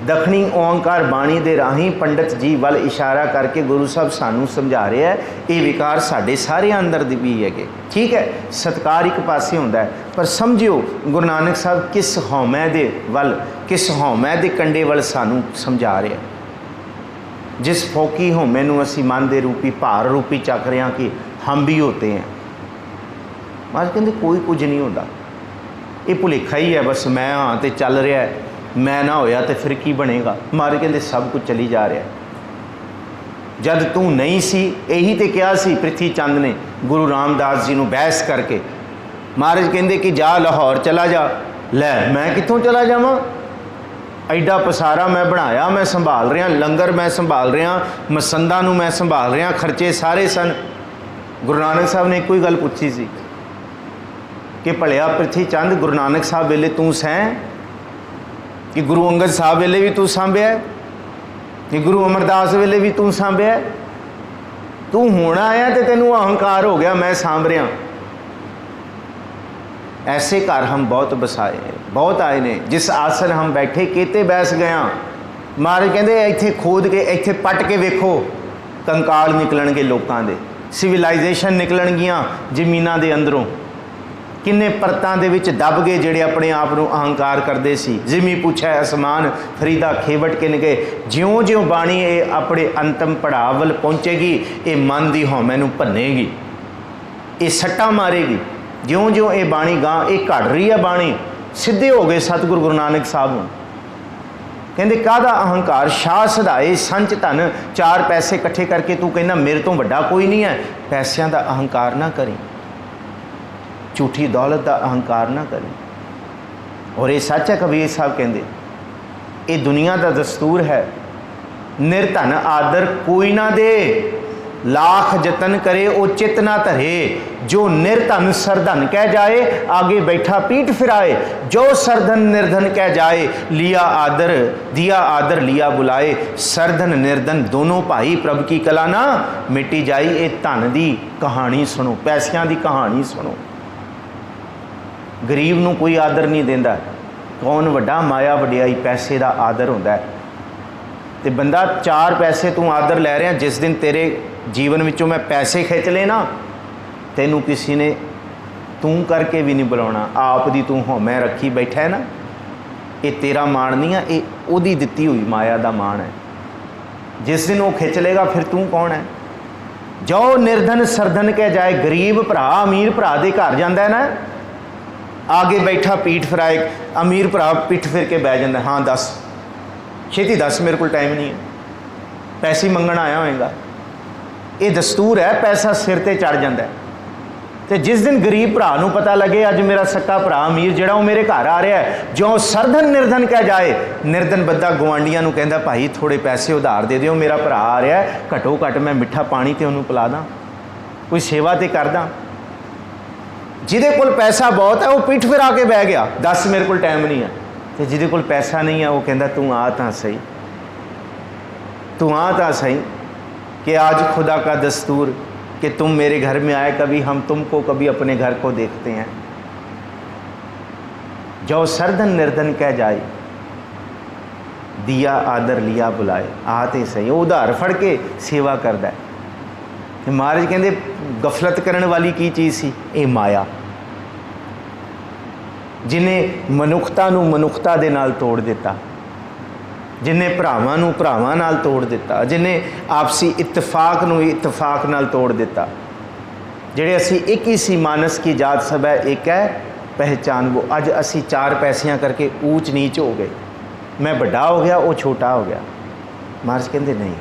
Speaker 2: दखनी ओंकार बाणी दे राही पंडित जी वाल इशारा करके गुरु साहब सानू समझा रहे हैं, ये विकार साढ़े सारे अंदर भी है। ठीक है, सत्कार एक पासे होंदा है, पर समझियो गुरु नानक साहब किस हौमै दे वल, किस हौमै दे कंडे वल सानू समझा रहे हैं। जिस फोकी हौमै नूं असी मन दे रूपी भार रूपी चक रहे हैं कि हम भी होते हैं। महाराज कहते कोई कुछ नहीं होता, ये भुलेखा ही है, बस मैं हाँ तो चल रहा है, मैं ना होया तो फिर की बनेगा। महाराज कहते सब कुछ चली जा रहा है। जद तू नहीं सी, यही तो कहा सी पृथ्वी चंद ने गुरु रामदास जी को बहस करके। महाराज कहते कि जा लाहौर चला जा, लै मैं कित्थों चला जावां, ਐਡਾ ਪਸਾਰਾ मैं बनाया, मैं संभाल रहा, लंगर मैं संभाल रहा, मसंदा नूं मैं संभाल रहा, खर्चे सारे सन। गुरु नानक साहब ने एक ही गल पूछी सी कि भलिया पृथ्वी चंद गुरु नानक साहब वेले तू सैं कि गुरु अंगद साहब वेले भी तू सांभिया कि गुरु अमरदास वेले भी तू सांभिया? तू होना आया तो तेनू अहंकार हो गया मैं सांभ रहा। ऐसे घर हम बहुत बसाए, बहुत आए ने। जिस आसन हम बैठे केते बैस गया। महाराज कहते इत्थे खोद के इत्थे पट के वेखो कंकाल निकलणगे लोगों के, सिविलाइजेशन निकलणगियां जमीनां दे अंदरों। किन्ने परतां दे विच दब गए जिहड़े अपने आप नूं अहंकार करदे सी। जिमी पूछे आसमान फरीदा खेवट किन गए। ज्यों ज्यों बाणी ये अपने अंतिम पड़ाव वल पहुँचेगी, ये मन की हौमै नूं भन्नेगी, ये सट्टा मारेगी। ज्यों ज्यों ये बाणी गां ये घट रही है, बाणी सीधे हो गए सतगुरु गुरु नानक साहब नूं। कहंदे काहदा अहंकार, शाह सधाए संच धन, 4 पैसे इकट्ठे करके तू कहना मेरे तो वड्डा कोई नहीं है। पैसों का अहंकार ना करी, झूठी दौलत का अहंकार ना करी। और ये सच है, कबीर साहब कहंदे ये दुनिया का दस्तूर है। निर्धन आदर कोई ना दे, लाख जतन करे वो चित ना धरे। जो निर्धन सरधन कह जाए, आगे बैठा पीठ फिराए। जो सरधन निर्धन कह जाए, लिया आदर दिया आदर लिया बुलाए। सरधन निर्धन दोनों भाई प्रभ की कला ना मिटी जाई। ये धन की कहानी सुनो, पैसों की कहानी सुनो। गरीब नूं कोई आदर नहीं देंदा। कौन वड्डा माया वड्याई पैसे का आदर होंदा है। तो बंदा 4 पैसे तू आदर लै रहा, जिस दिन तेरे जीवन विचों मैं पैसे खिंच ले ना, तेनू किसी ने तू करके भी नहीं बुलाना। आप दी तू हौमै रखी बैठा है ना, ये तेरा मान नहीं है, ये ओदी दित्ती हुई माया का मान है। जिस दिन वो खिंच लेगा फिर तू कौन है। जो निर्धन सरधन कह जाए, गरीब भरा अमीर भरा दे घर जाता है ना, आगे बैठा पीठ फिराए, अमीर भरा पिठ फिर के बह जाता। हाँ दस छेती दस, मेरे को टाइम नहीं है, पैसे मंगण आया होएगा। ये दस्तूर है, पैसा सिर ते चढ़ जाता है। तो जिस दिन गरीब भरा नूं पता लगे अज मेरा सक्का भरा अमीर जिहड़ा वो मेरे घर आ रहा है, जो सरधन निर्धन कह जाए, निर्धन बंदा गुआंढियां नूं कहंदा भाई थोड़े पैसे उधार दे दिओ, मेरा भरा आ रहा है, घटो घट मैं मिठा पानी तो उन्होंने पिला दा, कोई सेवा तो कर दा। जिहदे कोल पैसा बहुत है वो पीठ फिरा के बह गया, दस मेरे को टाइम नहीं है। तो जिहदे कोल पैसा नहीं है वो कहंदा तू आ तां सही, तू आ तां सही। कि आज खुदा का दस्तूर कि तुम मेरे घर में आए, कभी हम तुमको कभी अपने घर को देखते हैं। जो सरधन निर्धन कह जाए, दिया आदर लिया बुलाए। आते सही वो उधार फड़ के सेवा करता है। महाराज कहते गफलत करने वाली की चीज़ सी, ये माया, जिन्हें मनुखता नूं मनुखता दे नाल तोड़ दिता, जिन्हें भरावां नूं भरावां नाल तोड़ दिता, जिन्हें आपसी इतफाक नूं इतफाक नाल तोड़ दिता। जिहड़े असी एक ही सी, मानस की जात सब है एक है पहचान वो। अज असी 4 पैसियां करके ऊंच नीच हो गए, मैं बड़ा हो गया वो छोटा हो गया। महाराज कहते नहीं,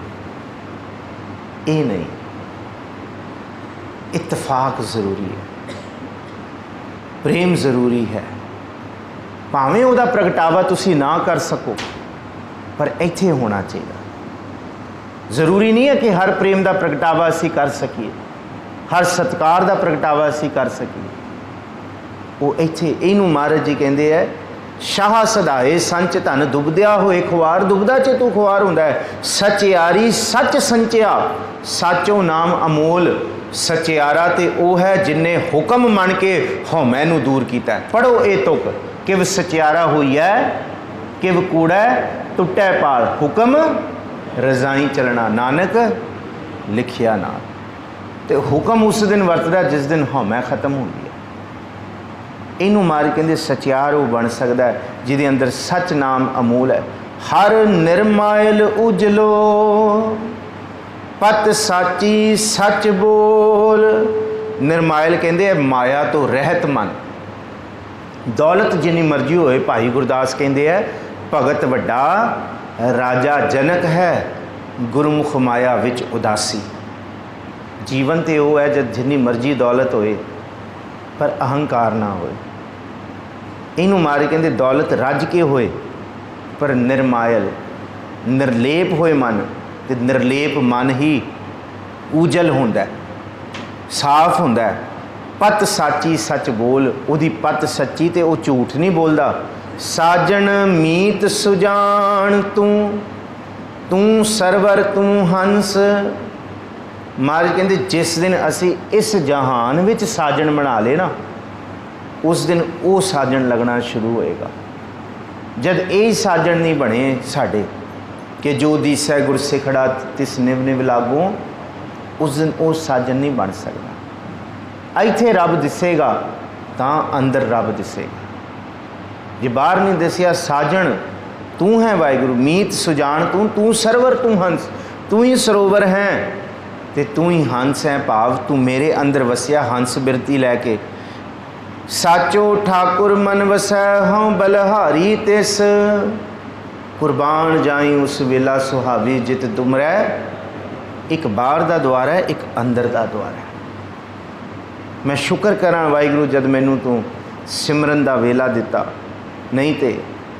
Speaker 2: ये नहीं, इतफाक ज़रूरी है, प्रेम ज़रूरी है। भावें उहदा प्रगटावा तुसी ना कर सको, पर इत्थे होना चाहिए। ज़रूरी नहीं है कि हर प्रेम का प्रगटावा असी कर सकीए, हर सत्कार का प्रगटावा असी कर सकीए। वो इत्थे इनू महाराज जी कहते हैं, शाह सदाए संच धन दुबद्या होए खुआर। दुबदा च तू खुआर होंदा है। सचियारी सच संचिया, साचो नाम अमोल। सचियारा ते वो है जिन्हें हुक्म मन के हौमै नूं दूर किया। पढ़ो ये तुक, किव सचियारा हुई है, किव कूड़ा टुटै पाल। हुक्म रजाई चलना, नानक लिखिया नाल। तो हुक्म उस दिन वरतदा जिस दिन हौमै खत्म होंदी है। इनू मारी कहते सचियार वो बन सकता है जिहदे अंदर सच नाम अमूल है। हर निर्मायल उजलो, पत साची सच बोल। निर्मायल कहते माया तो रहत मन। दौलत जिन्नी मर्जी होए, भाई गुरदास कहते हैं भगत वड्डा राजा जनक है, गुरमुख माया विच उदासी। जीवन तो वो है जब जिन्नी मर्जी दौलत होए पर अहंकार ना होए। इनू मारे कहते दौलत रज के होए पर निर्मायल निर्लेप होए मन, तो निर्लेप मन ही उजल होंदा, साफ होंदा। पत साची सच बोल, उदी पत सच्ची ते वो झूठ नहीं बोलदा। साजन मीत सुजान तू, तू सरवर तू हंस। महाराज कहते जिस दिन असी इस जहान विच साजन बना ले ना, उस दिन वो साजन लगना शुरू होएगा। जद यही साजन नहीं बने साडे कि जो दिसै गुरसिखड़ा तिस निव निव लागू, उस दिन वो साजन नहीं बन सकता। इत्थे रब दिसेगा तां अंदर रब दिसेगा। जे बाहर नहीं दसिया साजन तू है वाहिगुरू, मीत सुजान तू, तू सरवर तू हंस, तू ही सरोवर है ते तू ही हंस है। भाव तू मेरे अंदर वसिया हंस बिरती लैके। साचो ठाकुर मन वसै हूँ बलहारी तिस, कुर्बान जाई उस वेला सुहावी जित तुमरै। एक बाहर का द्वार है, एक अंदर का द्वार है। मैं शुक्र करा वाहिगुरू जद मैनू तू सिमरन का वेला दिता, नहीं तो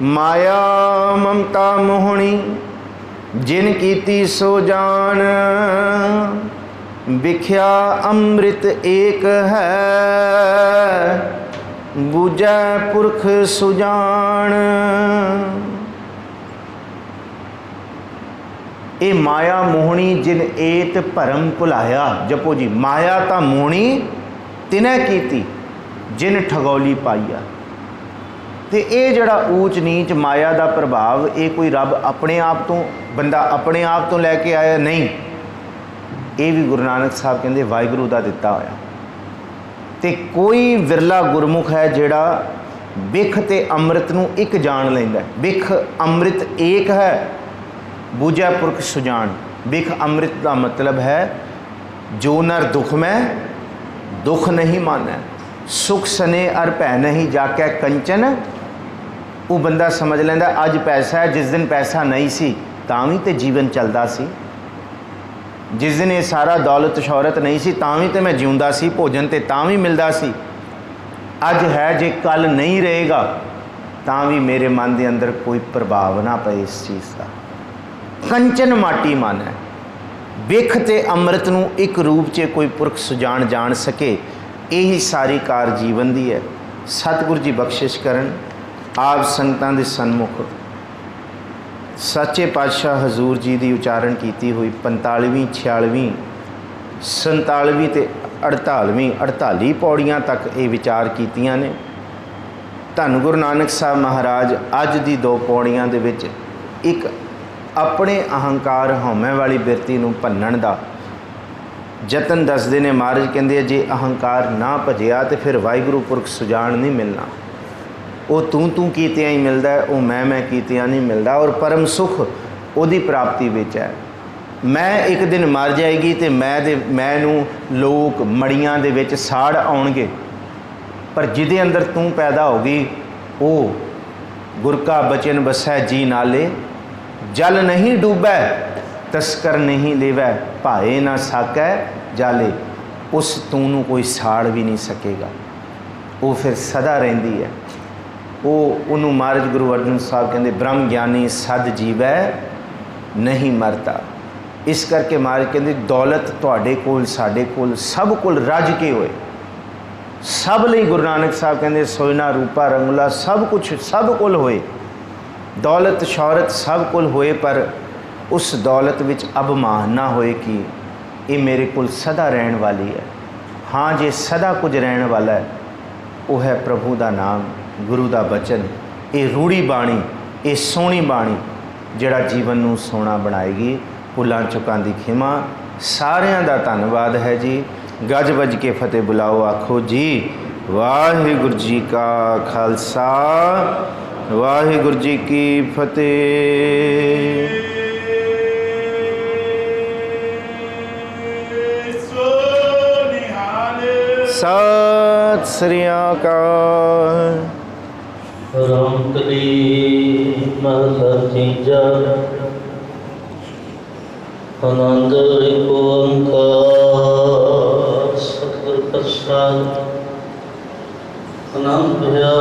Speaker 2: माया ममता मोहनी जिन कीती सो जान, बिख्या अमृत एक है बूझै पुरख सुजान। ये माया मोहनी जिन एत भरम भुलाया। जपो जी, माया ता मोहनी तिनै कीती जिन ठगौली पाईया। तो ये जड़ा ऊच नीच माया का प्रभाव, ये कोई रब अपने आप तो, बंदा अपने आप तो लैके आया नहीं, ये भी गुरु नानक साहब कहते वाहिगुरू का दिता होया। तो कोई विरला गुरमुख है जिहड़ा बिख ते अमृत नूं एक जान लैंदा। बिख अमृत एक है, बूझै पुरख सुजान। बिख अमृत का मतलब है जो नर दुख में दुख नहीं मानै, सुख सने अर भै नहीं जाकै कंचन। वो बंदा समझ लैंदा अज पैसा है, जिस दिन पैसा नहीं सी तां भी तो जीवन चलदा सी, जिस दिन ये सारा दौलत शौहरत नहीं सी तां भी तो मैं जिउंदा सी, भोजन तो तां भी मिलदा सी। अज है जे कल नहीं रहेगा तां भी मेरे मन के अंदर कोई प्रभाव ना पे इस चीज़ का। कंचन माटी मन है। बिख ते अमृत नूं एक रूप च कोई पुरख सुजान जान सके, यही सारी कार जीवन दी है। सतगुरु जी बख्शिश करन। आप संगतां दे सन्मुख सच्चे पातशाह हजूर जी की उचारण की हुई 45वीं 46वीं 47वीं ते 48वीं 48 पौड़ियां तक ये विचार कीतियां ने। धन गुरु नानक साहब महाराज अज दी 2 पौड़ियां दे विच एक अपने अहंकार हौमे वाली बिरती नूं भन्नण दा जतन दसदे ने। महाराज कहंदे जे अहंकार ना भजिया तो फिर वाहिगुरू पुरख सुजान नहीं मिलना। वो तू कीतियां ही मिलता है, वो मैं कीतियां नहीं मिलता। और परम सुख उहदी प्राप्ति विच है। मैं एक दिन मर जाएगी तो मैनू लोग मड़ियां दे विच साड़ आउणगे, पर जिदे अंदर तू पैदा होगी वो गुर का बचन बसै जी नाले। जल नहीं डूबै तस्कर नहीं लेवै, भाए ना साकै जाले। उस तू नू कोई साड़ भी नहीं सकेगा, वो फिर सदा रहिंदी है। वो उन्होंने महाराज गुरु अर्जन साहब कहते ब्रह्म ज्ञानी सद जीवै नहीं मरता। इस करके महाराज कहते दौलत तुहाडे कोल साडे कोल सब कोल रज के होए। सब लई गुरु नानक साहब कहते सोयना रूपा रंगला सब कुछ सब कोल होए। दौलत शौहरत सब कुल होए, पर उस दौलत विच अभिमान ना होए कि ये मेरे कोल सदा रहन वाली है। हाँ, जे सदा कुछ रहन वाला है वो है प्रभु का नाम, गुरु का बचन। ये रूढ़ी बाणी, ये सोहनी बाणी जिहड़ा जीवन नूं सोहना बनाएगी। भुलां चुकां दी खिमा। सारियां दा धन्नवाद है जी। गज बज के फतेह बुलाओ आखो जी वाहिगुरू जी का खालसा वाहिगुरू जी की फतेह। सत श्री अकाल।
Speaker 3: रामकली महला तीजा। आनंद एक ओंकार सतगुर प्रसाद। आनंद भया